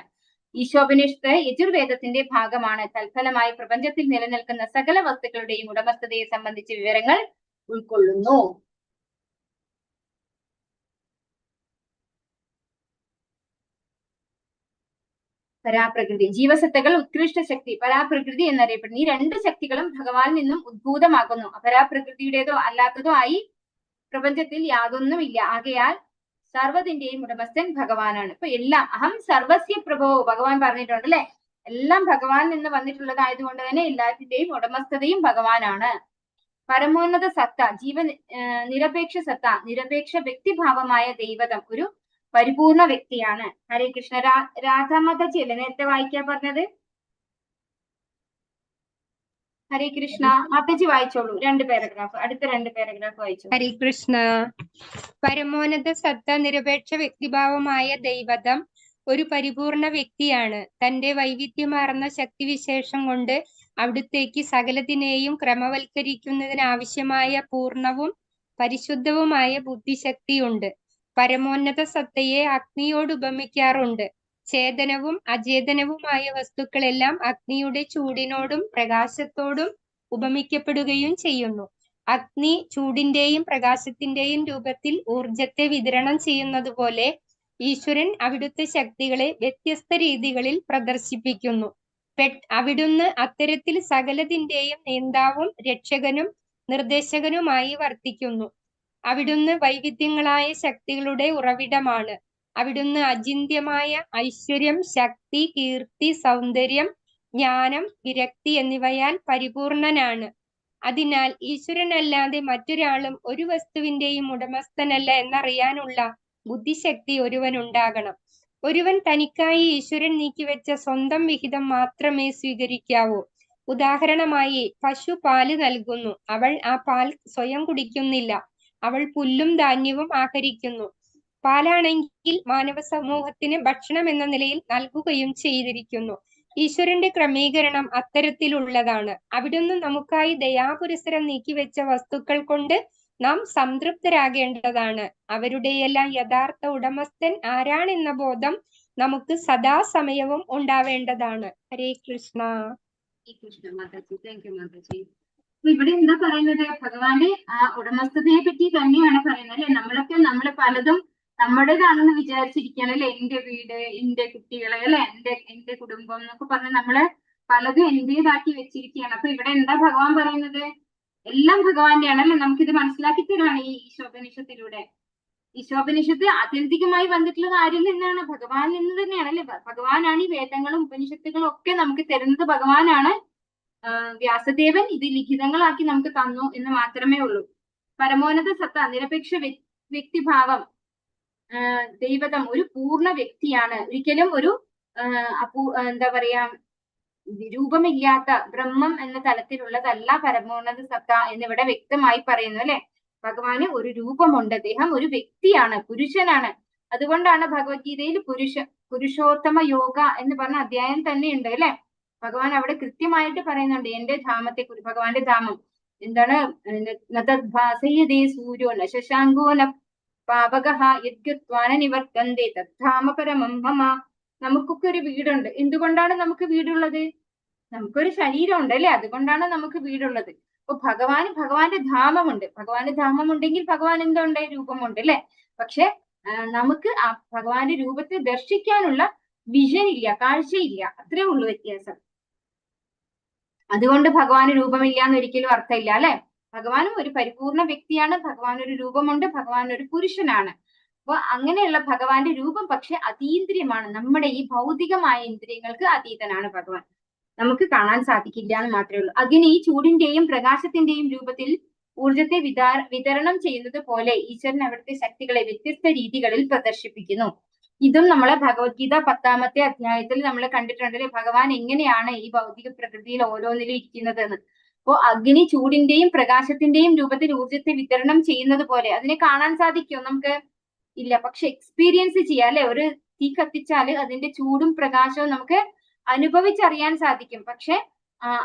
ഈശോപനിഷത്ത് യജുർവേദത്തിന്റെ ഭാഗമാണ്. തൽഫലമായി പ്രപഞ്ചത്തിൽ നിലനിൽക്കുന്ന സകല വസ്തുക്കളുടെയും ഉടമസ്ഥതയെ സംബന്ധിച്ച വിവരങ്ങൾ ഉൾക്കൊള്ളുന്നു. പരാപ്രകൃതി, ജീവസത്തകൾ ഉത്കൃഷ്ട ശക്തി, പരാപ്രകൃതി എന്നറിയപ്പെടുന്നു. ഈ 2 ശക്തികളും ഭഗവാനിൽ നിന്നും ഉദ്ഭൂതമാകുന്നു. അപരാപ്രകൃതിയുടേതോ അല്ലാത്തതോ ആയി പ്രപഞ്ചത്തിൽ യാതൊന്നുമില്ല. ആകയാൽ സർവ്വതിന്റെയും ഉടമസ്ഥൻ ഭഗവാനാണ്. ഇപ്പൊ എല്ലാം അഹം സർവസ്യ പ്രഭോ ഭഗവാൻ പറഞ്ഞിട്ടുണ്ട്, അല്ലെ? എല്ലാം ഭഗവാനിൽ നിന്ന് വന്നിട്ടുള്ളതായതുകൊണ്ട് തന്നെ എല്ലാത്തിന്റെയും ഉടമസ്ഥതയും ഭഗവാനാണ്. പരമോന്നത സത്ത, നിരപേക്ഷ സത്ത, നിരപേക്ഷ വ്യക്തിഭാവമായ ദൈവതം ഒരു പരിപൂർണ വ്യക്തിയാണ്. ഹരേ കൃഷ്ണ. രാധാമാതാജി അല്ലേ നേരത്തെ വായിക്കാൻ പറഞ്ഞത്? ഹരേ കൃഷ്ണ. മാതാജി വായിച്ചോളൂ 2 പാരഗ്രാഫ്, അടുത്ത 2 പാരഗ്രാഫ് വായിച്ചോളൂ. ഹരേ കൃഷ്ണ. പരമോന്നത സത്ത നിരപേക്ഷ വ്യക്തിഭാവമായ ദൈവതം ഒരു പരിപൂർണ വ്യക്തിയാണ്. തന്റെ വൈവിധ്യമാർന്ന ശക്തിവിശേഷം കൊണ്ട് അവിടുത്തേക്ക് സകലത്തിനെയും ക്രമവൽക്കരിക്കുന്നതിനാവശ്യമായ പൂർണ്ണവും പരിശുദ്ധവുമായ ബുദ്ധിശക്തിയുണ്ട്. പരമോന്നത സത്തയെ അഗ്നിയോട് ഉപമിക്കാറുണ്ട്. ചേതനവും അചേതനവുമായ വസ്തുക്കളെല്ലാം അഗ്നിയുടെ ചൂടിനോടും പ്രകാശത്തോടും ഉപമിക്കപ്പെടുകയും ചെയ്യുന്നു. അഗ്നി ചൂടിന്റെയും പ്രകാശത്തിന്റെയും രൂപത്തിൽ ഊർജത്തെ വിതരണം ചെയ്യുന്നത് പോലെ ഈശ്വരൻ അവിടുത്തെ ശക്തികളെ വ്യത്യസ്ത രീതികളിൽ പ്രദർശിപ്പിക്കുന്നു. അവിടുന്ന് അത്തരത്തിൽ സകലതിന്റെയും നേതാവും രക്ഷകനും നിർദ്ദേശകനുമായി വർത്തിക്കുന്നു. അവിടുന്ന് വൈവിധ്യങ്ങളായ ശക്തികളുടെ ഉറവിടമാണ്. അവിടുന്ന് അചിന്ത്യമായ ഐശ്വര്യം, ശക്തി, കീർത്തി, സൗന്ദര്യം, ജ്ഞാനം, വിരക്തി എന്നിവയാൽ പരിപൂർണനാണ്. അതിനാൽ ഈശ്വരനല്ലാതെ മറ്റൊരാളും ഒരു വസ്തുവിന്റെയും ഉടമസ്ഥനല്ല എന്നറിയാനുള്ള ബുദ്ധിശക്തി ഒരുവനുണ്ടാകണം. ഒരുവൻ തനിക്കായി ഈശ്വരൻ നീക്കിവെച്ച സ്വന്തം വിഹിതം മാത്രമേ സ്വീകരിക്കാവൂ. ഉദാഹരണമായി, പശു പാല് നൽകുന്നു. അവൾ ആ പാൽ സ്വയം കുടിക്കുന്നില്ല. അവൾ പുല്ലും ധാന്യവും ആഹരിക്കുന്നു. പാലാണെങ്കിൽ മാനവ സമൂഹത്തിന് ഭക്ഷണം എന്ന നിലയിൽ നൽകുകയും ചെയ്തിരിക്കുന്നു. ഈശ്വരന്റെ ക്രമീകരണം അത്തരത്തിലുള്ളതാണ്. അവിടുന്ന് നമുക്കായി ദയാപുരസരം നീക്കിവെച്ച വസ്തുക്കൾ കൊണ്ട് നാം സംതൃപ്തരാകേണ്ടതാണ്. അവരുടെയെല്ലാം യഥാർത്ഥ ഉടമസ്ഥൻ ആരാണെന്ന ബോധം നമുക്ക് സദാസമയവും ഉണ്ടാവേണ്ടതാണ്. ഹരേ കൃഷ്ണ. മാതാജി, താങ്ക് യു മാതാജി. ഇവിടെ എന്താ പറയുന്നത്? ഭഗവാന്റെ ആ ഉടമസ്ഥതയെ പറ്റി തന്നെയാണ് പറയുന്നത് അല്ലെ. നമ്മള് പലതും നമ്മുടേതാണെന്ന് വിചാരിച്ചിരിക്കുകയാണ് അല്ലെ. എന്റെ വീട്, എന്റെ കുട്ടികളെ അല്ലെ, എന്റെ കുടുംബം എന്നൊക്കെ പറഞ്ഞ് നമ്മള് പലതും എന്റേതാക്കി വെച്ചിരിക്കുകയാണ്. അപ്പൊ ഇവിടെ എന്താ ഭഗവാൻ പറയുന്നത്? എല്ലാം ഭഗവാന്റെ ആണല്ലേ. നമുക്കിത് മനസ്സിലാക്കി തരാണ് ഈ ഈശോപനിഷത്തിലൂടെ. ഈശോപനിഷത്ത് ആത്യന്തികമായി വന്നിട്ടുള്ളത് ആരിൽ നിന്നാണ്? ഭഗവാൻ നിന്ന് തന്നെയാണ് അല്ലെ. ഭഗവാനാണ് ഈ വേദങ്ങളും ഉപനിഷത്തുകളും ഒക്കെ നമുക്ക് തരുന്നത്. ഭഗവാനാണ്. വ്യാസദേവൻ ഇത് ലിഖിതങ്ങളാക്കി നമുക്ക് തന്നു എന്ന് മാത്രമേ ഉള്ളൂ. പരമോന്നത സത്ത, നിരപേക്ഷ വ്യക്തിഭാവം, ദൈവതം ഒരു പൂർണ്ണ വ്യക്തിയാണ്. ഒരിക്കലും ഒരു എന്താ പറയാ, രൂപമില്ലാത്ത ബ്രഹ്മം എന്ന തലത്തിലുള്ളതല്ല പരമോന്നത സത്ത എന്നിവിടെ വ്യക്തമായി പറയുന്നു അല്ലെ. ഭഗവാന് ഒരു രൂപമുണ്ട്. അദ്ദേഹം ഒരു വ്യക്തിയാണ്, പുരുഷനാണ്. അതുകൊണ്ടാണ് ഭഗവത്ഗീതയിൽ പുരുഷോത്തമ യോഗ എന്ന് പറഞ്ഞ അധ്യായം തന്നെ ഉണ്ട് അല്ലെ. ഭഗവാൻ അവിടെ കൃത്യമായിട്ട് പറയുന്നുണ്ട് എന്റെ ധാമത്തെ കുറിച്ച്. ഭഗവാന്റെ ധാമം എന്താണ്? നതദ്ഭാസയതേ സൂര്യോ ന ശശാങ്കോ ന പാവകഃ യദ്ഗത്വാന നിവർത്തന്തേ തദ്ധാമ പരമം മമ. നമുക്കൊക്കെ ഒരു വീടുണ്ട്. എന്തുകൊണ്ടാണ് നമുക്ക് വീടുള്ളത്? നമുക്കൊരു ശരീരമുണ്ട് അല്ലെ. അതുകൊണ്ടാണ് നമുക്ക് വീടുള്ളത്. അപ്പൊ ഭഗവാന്റെ ധാമമുണ്ട്. ഭഗവാന്റെ ധാമമുണ്ടെങ്കിൽ ഭഗവാൻ എന്തുണ്ട്? രൂപമുണ്ട് അല്ലെ. പക്ഷെ നമുക്ക് ആ ഭഗവാന്റെ രൂപത്തെ ദർശിക്കാനുള്ള വിഷൻ ഇല്ല, കാഴ്ചയില്ല. അത്രേ ഉള്ളൂ വ്യത്യാസം. അതുകൊണ്ട് ഭഗവാന് രൂപമില്ല എന്ന് ഒരിക്കലും അർത്ഥമില്ല അല്ലെ. ഭഗവാനും ഒരു പരിപൂർണ വ്യക്തിയാണ്. ഭഗവാൻ ഒരു രൂപമുണ്ട്. ഭഗവാൻ ഒരു പുരുഷനാണ്. അപ്പൊ അങ്ങനെയുള്ള ഭഗവാന്റെ രൂപം പക്ഷെ അതീന്ദ്രിയമാണ്. നമ്മുടെ ഈ ഭൗതികമായ ഇന്ദ്രിയങ്ങൾക്ക് അതീതനാണ് ഭഗവാൻ. നമുക്ക് കാണാൻ സാധിക്കില്ല എന്ന് മാത്രമേ ഉള്ളൂ. അഗ്നി ചൂടിന്റെയും പ്രകാശത്തിന്റെയും രൂപത്തിൽ ഊർജത്തെ വിതരണം ചെയ്യുന്നത് പോലെ ഈശ്വരൻ അവിടുത്തെ ശക്തികളെ വ്യത്യസ്ത രീതികളിൽ പ്രദർശിപ്പിക്കുന്നു. ഇതും നമ്മളെ ഭഗവത്ഗീത 10ാമത്തെ അധ്യായത്തിൽ നമ്മൾ കണ്ടിട്ടുണ്ടല്ലേ. ഭഗവാൻ എങ്ങനെയാണ് ഈ ഭൗതിക പ്രകൃതിയിൽ ഓരോന്നിലും ഇരിക്കുന്നത് എന്ന്. അപ്പോ അഗ്നി ചൂടിന്റെയും പ്രകാശത്തിന്റെയും രൂപത്തിൽ ഊർജത്തെ വിതരണം ചെയ്യുന്നത് പോലെ അതിനെ കാണാൻ സാധിക്കുമോ നമുക്ക്? ഇല്ല. പക്ഷെ എക്സ്പീരിയൻസ് ചെയ്യാം അല്ലെ. ഒരു തീ കത്തിച്ചാല് അതിന്റെ ചൂടും പ്രകാശവും നമുക്ക് അനുഭവിച്ചറിയാൻ സാധിക്കും. പക്ഷെ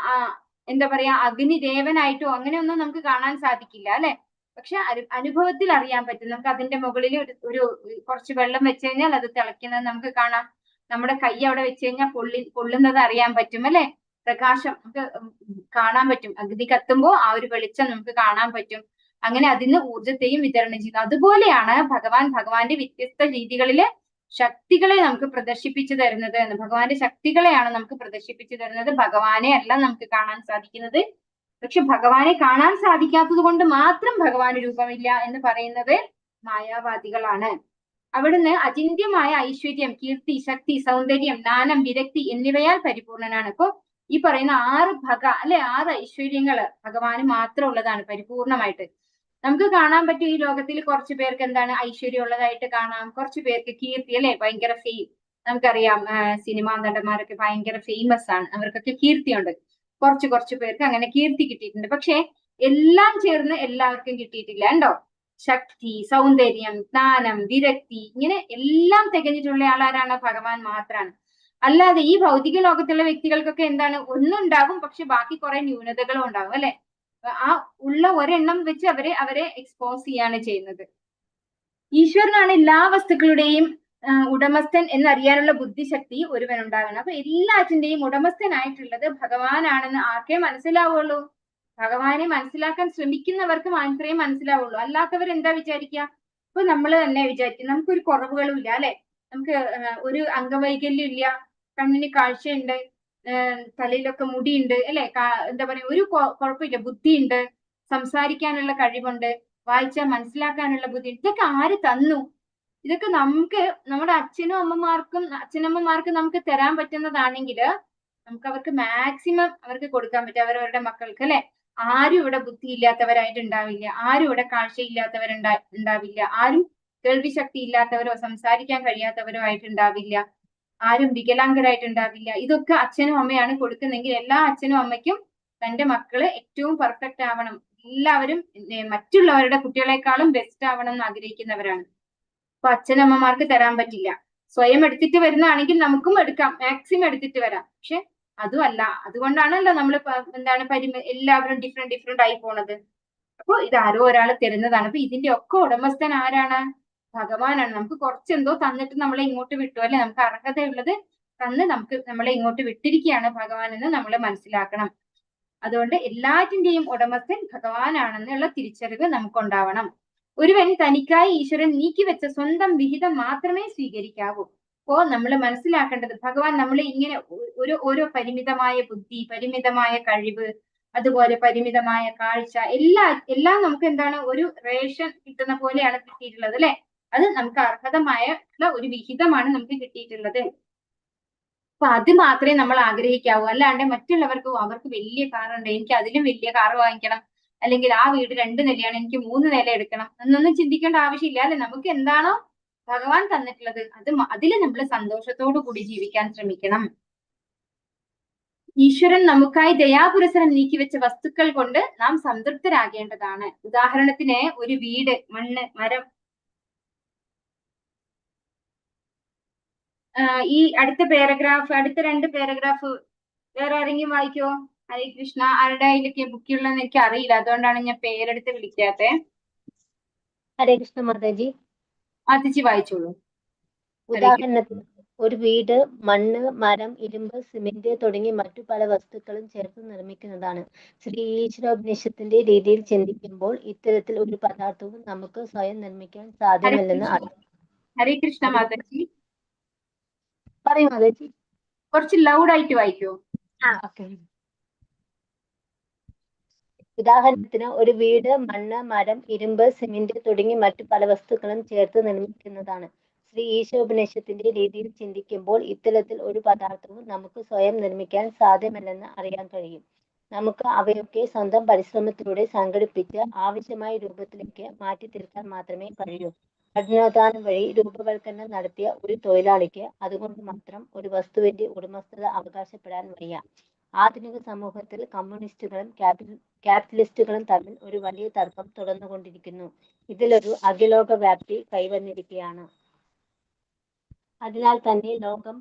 എന്താ പറയാ, അഗ്നിദേവനായിട്ടോ അങ്ങനെയൊന്നും നമുക്ക് കാണാൻ സാധിക്കില്ല അല്ലെ. പക്ഷെ അനുഭവത്തിൽ അറിയാൻ പറ്റും. നമുക്ക് അതിന്റെ മുകളിൽ ഒരു കുറച്ച് വെള്ളം വെച്ച് കഴിഞ്ഞാൽ അത് തിളയ്ക്കുന്നത് നമുക്ക് കാണാം. നമ്മുടെ കൈ അവിടെ വെച്ച് കഴിഞ്ഞാൽ പൊള്ളുന്നത് അറിയാൻ പറ്റും അല്ലെ. പ്രകാശം നമുക്ക് കാണാൻ പറ്റും. അഗ്നി കത്തുമ്പോ ആ ഒരു വെളിച്ചം നമുക്ക് കാണാൻ പറ്റും. അങ്ങനെ അതിന് ഊർജത്തെയും വിതരണം ചെയ്യുന്നു. അതുപോലെയാണ് ഭഗവാന്റെ വ്യത്യസ്ത രീതികളിലെ ശക്തികളെ നമുക്ക് പ്രദർശിപ്പിച്ചു തരുന്നത് എന്ന്. ഭഗവാന്റെ ശക്തികളെയാണ് നമുക്ക് പ്രദർശിപ്പിച്ചു തരുന്നത്. ഭഗവാനെ അല്ല നമുക്ക് കാണാൻ സാധിക്കുന്നത്. പക്ഷെ ഭഗവാനെ കാണാൻ സാധിക്കാത്തത് കൊണ്ട് മാത്രം ഭഗവാന് രൂപമില്ല എന്ന് പറയുന്നത് മായാവാദികളാണ്. അവിടുന്ന് അചിന്ത്യമായ ഐശ്വര്യം, കീർത്തി, ശക്തി, സൗന്ദര്യം, ജ്ഞാനം, വിരക്തി എന്നിവയാൽ പരിപൂർണനാണ്. ഇപ്പൊ ഈ പറയുന്ന 6 ഐശ്വര്യങ്ങള് ഭഗവാന് മാത്രം ഉള്ളതാണ് പരിപൂർണമായിട്ട്. നമുക്ക് കാണാൻ പറ്റും ഈ ലോകത്തിൽ കുറച്ചു പേർക്ക് എന്താണ് ഐശ്വര്യം ഉള്ളതായിട്ട് കാണാം. കുറച്ചു പേർക്ക് കീർത്തി അല്ലെ, ഭയങ്കര ഫെയിം. നമുക്കറിയാം സിനിമാ നടന്മാരൊക്കെ ഭയങ്കര ഫേമസ് ആണ്, അവർക്കൊക്കെ കീർത്തിയുണ്ട്. കുറച്ചു പേർക്ക് അങ്ങനെ കീർത്തി കിട്ടിയിട്ടുണ്ട്. പക്ഷെ എല്ലാം ചേർന്ന് എല്ലാവർക്കും കിട്ടിയിട്ടില്ല ഉണ്ടോ. ശക്തി, സൗന്ദര്യം, ജ്ഞാനം, വിരക്തി ഇങ്ങനെ എല്ലാം തികഞ്ഞിട്ടുള്ള ആളാരാണ്? ഭഗവാൻ മാത്രമാണ്. അല്ലാതെ ഈ ഭൗതിക ലോകത്തുള്ള വ്യക്തികൾക്കൊക്കെ എന്താണ് ഒന്നും ഉണ്ടാകും, പക്ഷെ ബാക്കി കുറെ ന്യൂനതകളും ഉണ്ടാകും അല്ലെ. ആ ഉള്ള ഒരെണ്ണം വെച്ച് അവരെ എക്സ്പോസ് ചെയ്യാണ് ചെയ്യുന്നത്. ഈശ്വരനാണ് എല്ലാ വസ്തുക്കളുടെയും ഉടമസ്ഥൻ എന്നറിയാനുള്ള ബുദ്ധിശക്തി ഒരുവനുണ്ടാകണം. അപ്പൊ എല്ലാറ്റിന്റെയും ഉടമസ്ഥനായിട്ടുള്ളത് ഭഗവാനാണെന്ന് ആർക്കേ മനസ്സിലാവുള്ളൂ? ഭഗവാനെ മനസ്സിലാക്കാൻ ശ്രമിക്കുന്നവർക്ക് മാത്രമേ മനസ്സിലാവുള്ളൂ. അല്ലാത്തവർ എന്താ വിചാരിക്കുക? ഇപ്പൊ നമ്മൾ തന്നെ വിചാരിക്കും നമുക്കൊരു കുറവുകളും ഇല്ല അല്ലെ, നമുക്ക് ഒരു അംഗവൈകല്യം ഇല്ല, കണ്ണിന് കാഴ്ചയുണ്ട്, തലയിലൊക്കെ മുടിയുണ്ട് അല്ലെ, എന്താ പറയാ, ഒരു കുഴപ്പമില്ല, ബുദ്ധിയുണ്ട്, സംസാരിക്കാനുള്ള കഴിവുണ്ട്, വായിച്ചാൽ മനസ്സിലാക്കാനുള്ള ബുദ്ധി. ഇതൊക്കെ ആര് തന്നു? ഇതൊക്കെ നമുക്ക് നമ്മുടെ അച്ഛനമ്മമാർക്ക് നമുക്ക് തരാൻ പറ്റുന്നതാണെങ്കിൽ നമുക്ക് അവർക്ക് മാക്സിമം അവർക്ക് കൊടുക്കാൻ പറ്റും, അവരവരുടെ മക്കൾക്ക് അല്ലെ. ആരും ഇവിടെ ബുദ്ധി ഇല്ലാത്തവരായിട്ട് ഉണ്ടാവില്ല, ആരും ഇവിടെ കാഴ്ചയില്ലാത്തവരുണ്ടാവില്ല, ആരും കേൾവി ശക്തി ഇല്ലാത്തവരോ സംസാരിക്കാൻ കഴിയാത്തവരോ ആയിട്ടുണ്ടാവില്ല, ആരും വികലാംഗരായിട്ടുണ്ടാവില്ല. ഇതൊക്കെ അച്ഛനും അമ്മയാണ് കൊടുക്കുന്നെങ്കിൽ എല്ലാ അച്ഛനും അമ്മയ്ക്കും തന്റെ മക്കള് ഏറ്റവും പെർഫെക്റ്റ് ആവണം, എല്ലാവരും മറ്റുള്ളവരുടെ കുട്ടികളെക്കാളും ബെസ്റ്റ് ആവണം എന്ന് ആഗ്രഹിക്കുന്നവരാണ്. അപ്പൊ അച്ഛനമ്മമാർക്ക് തരാൻ പറ്റില്ല. സ്വയം എടുത്തിട്ട് വരുന്നതാണെങ്കിൽ നമുക്കും എടുക്കാം, മാക്സിമം എടുത്തിട്ട് വരാം. പക്ഷെ അതുമല്ല, അതുകൊണ്ടാണല്ലോ നമ്മൾ എല്ലാവരും ഡിഫറെന്റ് ആയി പോണത്. അപ്പൊ ഇത് ആരോ ഒരാൾ തരുന്നതാണ്. അപ്പൊ ഇതിന്റെ ഒക്കെ ഉടമസ്ഥൻ ആരാണ്? ഭഗവാനാണ്. നമുക്ക് കുറച്ചെന്തോ തന്നിട്ട് നമ്മളെ ഇങ്ങോട്ട് വിട്ടു അല്ലെ, നമുക്ക് അർഹതയുള്ളത് തന്ന് നമ്മളെ ഇങ്ങോട്ട് വിട്ടിരിക്കുകയാണ് ഭഗവാൻ എന്ന് നമ്മൾ മനസ്സിലാക്കണം. അതുകൊണ്ട് എല്ലാറ്റിന്റെയും ഉടമസ്ഥൻ ഭഗവാനാണെന്നുള്ള തിരിച്ചറിവ് നമുക്കുണ്ടാവണം. ഒരുവൻ തനിക്കായി ഈശ്വരൻ നീക്കിവെച്ച സ്വന്തം വിഹിതം മാത്രമേ സ്വീകരിക്കാവൂ. അപ്പോ നമ്മൾ മനസ്സിലാക്കേണ്ടത് ഭഗവാൻ നമ്മളെ ഇങ്ങനെ ഓരോ പരിമിതമായ ബുദ്ധി, പരിമിതമായ കഴിവ്, അതുപോലെ പരിമിതമായ കാഴ്ച, എല്ലാം നമുക്ക് എന്താണ് ഒരു റേഷൻ കിട്ടുന്ന പോലെയാണ് കിട്ടിയിട്ടുള്ളത് അല്ലെ. അത് നമുക്ക് അർഹതമായ ഒരു വിഹിതമാണ് നമുക്ക് കിട്ടിയിട്ടുള്ളത്. അപ്പൊ അത് മാത്രമേ നമ്മൾ ആഗ്രഹിക്കാവൂ. അല്ലാണ്ട് മറ്റുള്ളവർക്ക് അവർക്ക് വലിയ കാറുണ്ട്, എനിക്ക് അതിലും വലിയ കാറ് വാങ്ങിക്കണം, അല്ലെങ്കിൽ ആ വീട് 2 നിലയാണ് എനിക്ക് 3 നില എടുക്കണം എന്നൊന്നും ചിന്തിക്കേണ്ട ആവശ്യമില്ല അല്ലെ. നമുക്ക് എന്താണോ ഭഗവാൻ തന്നിട്ടുള്ളത് അതിൽ നമ്മൾ സന്തോഷത്തോടു കൂടി ജീവിക്കാൻ ശ്രമിക്കണം. ഈശ്വരൻ നമുക്കായി ദയാപുരസരം നീക്കിവെച്ച വസ്തുക്കൾ കൊണ്ട് നാം സംതൃപ്തരാകേണ്ടതാണ്. ഉദാഹരണത്തിന് ഒരു വീട്, മണ്ണ്, മരം. ഈ അടുത്ത 2 പാരഗ്രാഫ് വേറെ ആരെങ്കിലും വായിക്കോ? ഹരേ കൃഷ്ണ. ആരുടെ കയ്യിലൊക്കെ ബുക്കുള്ളതെന്ന് എനിക്ക് അറിയില്ല, അതുകൊണ്ടാണ് ഞാൻ പേരെടുത്ത് വിളിക്കാത്തെ. ഹരേ കൃഷ്ണ മാതാജി. ആദിജി വായിച്ചോളൂ. ഉദാഹരണത്തിന് ഒരു വീട് മണ്ണ്, മരം, ഇരുമ്പ്, സിമന്റ് തുടങ്ങി മറ്റു പല വസ്തുക്കളും ചേർത്ത് നിർമ്മിക്കുന്നതാണ്. ശ്രീ ഈശ്വരോപനിഷത്തിന്റെ രീതിയിൽ ചിന്തിക്കുമ്പോൾ ഇത്തരത്തിൽ ഒരു പദാർത്ഥവും നമുക്ക് സ്വയം നിർമ്മിക്കാൻ സാധ്യമല്ലെന്ന് ഹരേ കൃഷ്ണ മാതാജി. പറയൂ മാതാജി. കുറച്ച് ലൗഡായിട്ട് വായിക്കോ? ഉദാഹരണത്തിന് ഒരു വീട് മണ്ണ്, മരം, ഇരുമ്പ്, സിമന്റ് തുടങ്ങി മറ്റു പല വസ്തുക്കളും ചേർത്ത് നിർമ്മിക്കുന്നതാണ്. ശ്രീ ഈശോപനിഷത്തിന്റെ രീതിയിൽ ചിന്തിക്കുമ്പോൾ ഇത്തരത്തിൽ ഒരു പദാർത്ഥവും നമുക്ക് സ്വയം നിർമ്മിക്കാൻ സാധ്യമല്ലെന്ന് അറിയാൻ കഴിയും. നമുക്ക് അവയൊക്കെ സ്വന്തം പരിശ്രമത്തിലൂടെ സംഘടിപ്പിച്ച് ആവശ്യമായ രൂപത്തിലേക്ക് മാറ്റി തീർക്കാൻ മാത്രമേ കഴിയൂ. കഠിനാധ്വാനം വഴി രൂപവൽക്കരണം നടത്തിയ ഒരു തൊഴിലാളിക്ക് അതുകൊണ്ട് മാത്രം ഒരു വസ്തുവിന്റെ ഉടമസ്ഥത അവകാശപ്പെടാൻ വയ്യ. ആധുനിക സമൂഹത്തിൽ കമ്മ്യൂണിസ്റ്റുകളും ക്യാപിറ്റലിസ്റ്റുകളും തമ്മിൽ ഒരു വലിയ തർക്കം തുടർന്നുകൊണ്ടിരിക്കുന്നു. ഇതിലൊരു അഖിലോക വ്യാപ്തി കൈവന്നിരിക്കുകയാണ്. അതിനാൽ തന്നെ ലോകം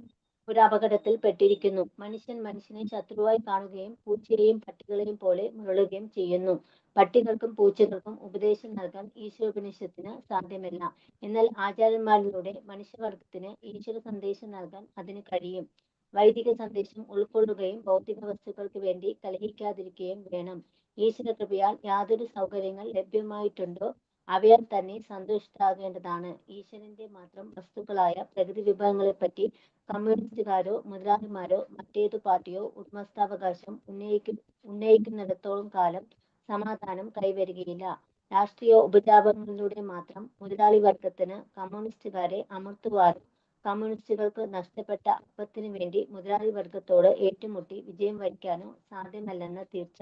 ഒരു അപകടത്തിൽ പെട്ടിരിക്കുന്നു. മനുഷ്യൻ മനുഷ്യനെ ശത്രുവായി കാണുകയും പൂച്ചയെയും പട്ടികളെയും പോലെ മുരളുകയും ചെയ്യുന്നു. പട്ടികൾക്കും പൂച്ചകൾക്കും ഉപദേശം നൽകാൻ ഈശ്വരോപനിഷത്തിന് സാധ്യമല്ല. എന്നാൽ ആചാര്യന്മാരിലൂടെ മനുഷ്യവർഗത്തിന് ഈശ്വര സന്ദേശം നൽകാൻ അതിന് കഴിയും. വൈദിക സന്ദേശം ഉൾക്കൊള്ളുകയും ഭൗതിക വസ്തുക്കൾക്ക് വേണ്ടി കലഹിക്കാതിരിക്കുകയും വേണം. ഈശ്വര കൃപയാൽ യാതൊരു സൗകര്യങ്ങൾ ലഭ്യമായിട്ടുണ്ടോ അവയാൽ തന്നെ സന്തുഷ്ടരാകേണ്ടതാണ്. ഈശ്വരന്റെ മാത്രം വസ്തുക്കളായ പ്രകൃതി വിഭവങ്ങളെപ്പറ്റി കമ്മ്യൂണിസ്റ്റുകാരോ മുതലാളിമാരോ മറ്റേതു പാർട്ടിയോ ഉടമസ്ഥാവകാശം ഉന്നയിക്കുന്നിടത്തോളം കാലം സമാധാനം കൈവരികയില്ല. രാഷ്ട്രീയ ഉപജാപങ്ങളിലൂടെ മാത്രം മുതലാളി വർഗത്തിന് കമ്മ്യൂണിസ്റ്റുകാരെ അമർത്തുവാനും കമ്മ്യൂണിസ്റ്റുകൾക്ക് നഷ്ടപ്പെട്ട അപ്പത്തിനു വേണ്ടി മുതലാളി വർഗത്തോട് ഏറ്റുമുട്ടി വിജയം വരിക്കാനോ സാധ്യമല്ലെന്ന് തീർച്ച.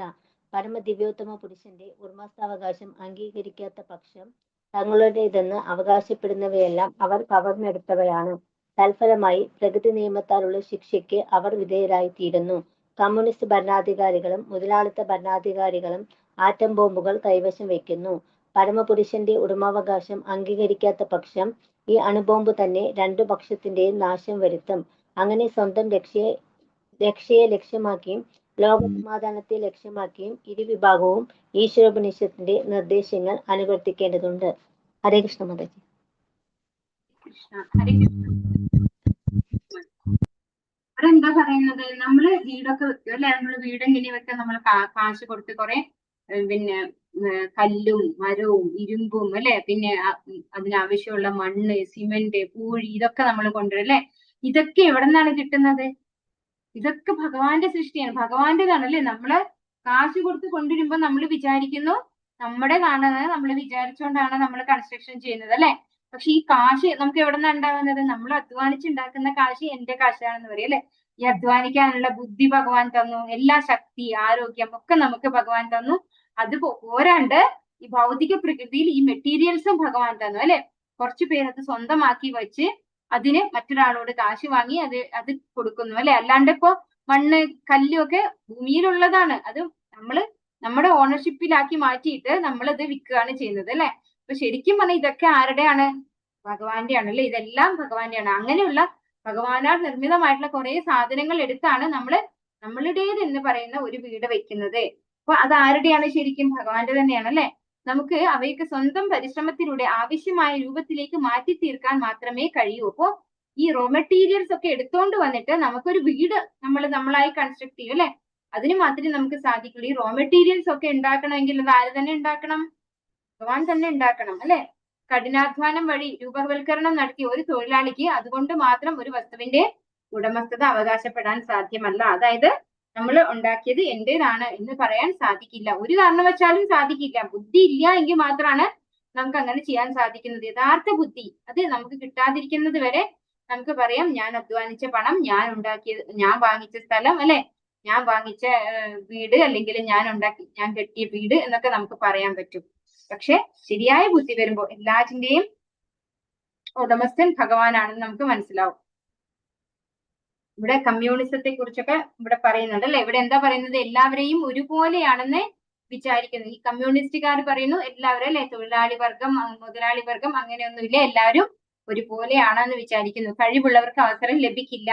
പരമദിവ്യോത്തമ പുരുഷന്റെ ഉടമസ്ഥാവകാശം അംഗീകരിക്കാത്ത പക്ഷം തങ്ങളുടേതെന്ന് അവകാശപ്പെടുന്നവയെല്ലാം അവർ കവർന്നെടുത്തവയാണ്. തൽഫലമായി പ്രകൃതി നിയമത്താലുള്ള ശിക്ഷയ്ക്ക് അവർ വിധേയരായിത്തീരുന്നു. കമ്മ്യൂണിസ്റ്റ് ഭരണാധികാരികളും മുതലാളിത്ത ഭരണാധികാരികളും ആറ്റം ബോംബുകൾ കൈവശം വയ്ക്കുന്നു. പരമപുരുഷന്റെ ഉടമാവകാശം അംഗീകരിക്കാത്ത പക്ഷം ഈ അണുബോംബ് തന്നെ രണ്ടു പക്ഷത്തിന്റെയും നാശം വരുത്തും. അങ്ങനെ സ്വന്തം രക്ഷയെ ലക്ഷ്യമാക്കിയും ലോകസമാധാനത്തെ ലക്ഷ്യമാക്കിയും ഇരുവിഭാഗവും ഈശ്വരോപനിഷത്തിന്റെ നിർദ്ദേശങ്ങൾ അനുവർത്തിക്കേണ്ടതുണ്ട്. ഹരേ കൃഷ്ണ മാതാജി. കൃഷ്ണ ഹരേ കൃഷ്ണ. അവിടെ എന്താ പറയുന്നത്, നമ്മള് വീടൊക്കെ വെക്കും അല്ലെ, നമ്മള് വീട് എങ്ങനെ വെക്കുക, നമ്മൾ കാശ് കൊടുത്ത് കുറെ പിന്നെ കല്ലും മരവും ഇരുമ്പും അല്ലെ, പിന്നെ അതിനാവശ്യമുള്ള മണ്ണ്, സിമന്റ്, പൂഴി, ഇതൊക്കെ നമ്മൾ കൊണ്ടുവരും അല്ലെ. ഇതൊക്കെ എവിടെ നിന്നാണ് കിട്ടുന്നത്? ഇതൊക്കെ ഭഗവാന്റെ സൃഷ്ടിയാണ്, ഭഗവാന്റേതാണ് അല്ലെ. നമ്മള് കാശ് കൊടുത്ത് കൊണ്ടുവരുമ്പോ നമ്മൾ വിചാരിക്കുന്നു നമ്മുടേതാണെന്ന് നമ്മൾ വിചാരിച്ചുകൊണ്ടാണ് നമ്മൾ കൺസ്ട്രക്ഷൻ ചെയ്യുന്നത് അല്ലെ. പക്ഷെ ഈ കാശ് നമുക്ക് എവിടെ നിന്നാണ് ഉണ്ടാകുന്നത്? നമ്മൾ അധ്വാനിച്ചുണ്ടാക്കുന്ന കാശ് എന്റെ കാശാണെന്ന് പറയും അല്ലെ. ഈ അധ്വാനിക്കാനുള്ള ബുദ്ധി ഭഗവാൻ തന്നു, എല്ലാ ശക്തി, ആരോഗ്യം ഒക്കെ നമുക്ക് ഭഗവാൻ തന്നു. അത് പോരാണ്ട് ഈ ഭൗതിക പ്രകൃതിയിൽ ഈ മെറ്റീരിയൽസും ഭഗവാൻ തന്നു അല്ലെ. കുറച്ചു പേരത് സ്വന്തമാക്കി വെച്ച് അതിന് മറ്റൊരാളോട് കാശ് വാങ്ങി അത് കൊടുക്കുന്നു അല്ലെ. അല്ലാണ്ട് ഇപ്പോ മണ്ണ് കല്ലും ഒക്കെ ഭൂമിയിലുള്ളതാണ്, അത് നമ്മള് നമ്മുടെ ഓണർഷിപ്പിലാക്കി മാറ്റിയിട്ട് നമ്മളത് വിൽക്കുകയാണ് ചെയ്യുന്നത് അല്ലെ. അപ്പൊ ശരിക്കും പറഞ്ഞാൽ ഇതൊക്കെ ആരുടെയാണ്? ഭഗവാന്റെ ആണ് അല്ലെ. ഇതെല്ലാം ഭഗവാന്റെയാണ്. അങ്ങനെയുള്ള ഭഗവാനാൽ നിർമ്മിതമായിട്ടുള്ള കുറെ സാധനങ്ങൾ എടുത്താണ് നമ്മളുടേത് എന്ന് പറയുന്ന ഒരു വീട് വെക്കുന്നത്. അപ്പൊ അത് ആരുടെയാണ്? ശരിക്കും ഭഗവാന്റെ തന്നെയാണ് അല്ലെ. നമുക്ക് അവയൊക്കെ സ്വന്തം പരിശ്രമത്തിലൂടെ ആവശ്യമായ രൂപത്തിലേക്ക് മാറ്റി തീർക്കാൻ മാത്രമേ കഴിയൂ. അപ്പോ ഈ റോ മെറ്റീരിയൽസ് ഒക്കെ എടുത്തോണ്ട് വന്നിട്ട് നമുക്കൊരു വീട് നമ്മളായി കൺസ്ട്രക്ട് ചെയ്യും അല്ലെ. അതിന് മാത്രമേ നമുക്ക് സാധിക്കുള്ളൂ. ഈ റോ മെറ്റീരിയൽസ് ഒക്കെ ഉണ്ടാക്കണമെങ്കിൽ അത് ആര് തന്നെ ഉണ്ടാക്കണം? ഭഗവാൻ തന്നെ ഉണ്ടാക്കണം അല്ലെ. കഠിനാധ്വാനം വഴി രൂപവൽക്കരണം നടത്തിയ ഒരു തൊഴിലാളിക്ക് അതുകൊണ്ട് മാത്രം ഒരു വസ്തുവിന്റെ ഉടമസ്ഥത അവകാശപ്പെടാൻ സാധ്യമല്ല. അതായത് നമ്മൾ ഉണ്ടാക്കിയത് എന്റേതാണ് എന്ന് പറയാൻ സാധിക്കില്ല, ഒരു കാരണവശാലും സാധിക്കില്ല. ബുദ്ധി ഇല്ല എങ്കിൽ മാത്രമാണ് നമുക്ക് അങ്ങനെ ചെയ്യാൻ സാധിക്കുന്നത്. യഥാർത്ഥ ബുദ്ധി അത് നമുക്ക് കിട്ടാതിരിക്കുന്നത് വരെ നമുക്ക് പറയാം, ഞാൻ അധ്വാനിച്ച പണം, ഞാൻ ഉണ്ടാക്കിയത്, ഞാൻ വാങ്ങിച്ച സ്ഥലം അല്ലെ, ഞാൻ വാങ്ങിച്ച വീട്, അല്ലെങ്കിൽ ഞാൻ കെട്ടിയ വീട് എന്നൊക്കെ നമുക്ക് പറയാൻ പറ്റും. പക്ഷെ ശരിയായ ബുദ്ധി വരുമ്പോൾ എല്ലാറ്റിന്റെയും ഉടമസ്ഥൻ ഭഗവാനാണെന്ന് നമുക്ക് മനസ്സിലാവും. ഇവിടെ കമ്മ്യൂണിസത്തെ കുറിച്ചൊക്കെ ഇവിടെ പറയുന്നുണ്ട് അല്ലെ. ഇവിടെ എന്താ പറയുന്നത്? എല്ലാവരെയും ഒരുപോലെയാണെന്ന് വിചാരിക്കുന്നു. ഈ കമ്മ്യൂണിസ്റ്റുകാർ പറയുന്നു എല്ലാവരും അല്ലെ, തൊഴിലാളി വർഗം, മുതലാളി വർഗം അങ്ങനെയൊന്നുമില്ല, എല്ലാവരും ഒരുപോലെയാണെന്ന് വിചാരിക്കുന്നു. കഴിവുള്ളവർക്ക് അവസരം ലഭിക്കില്ല,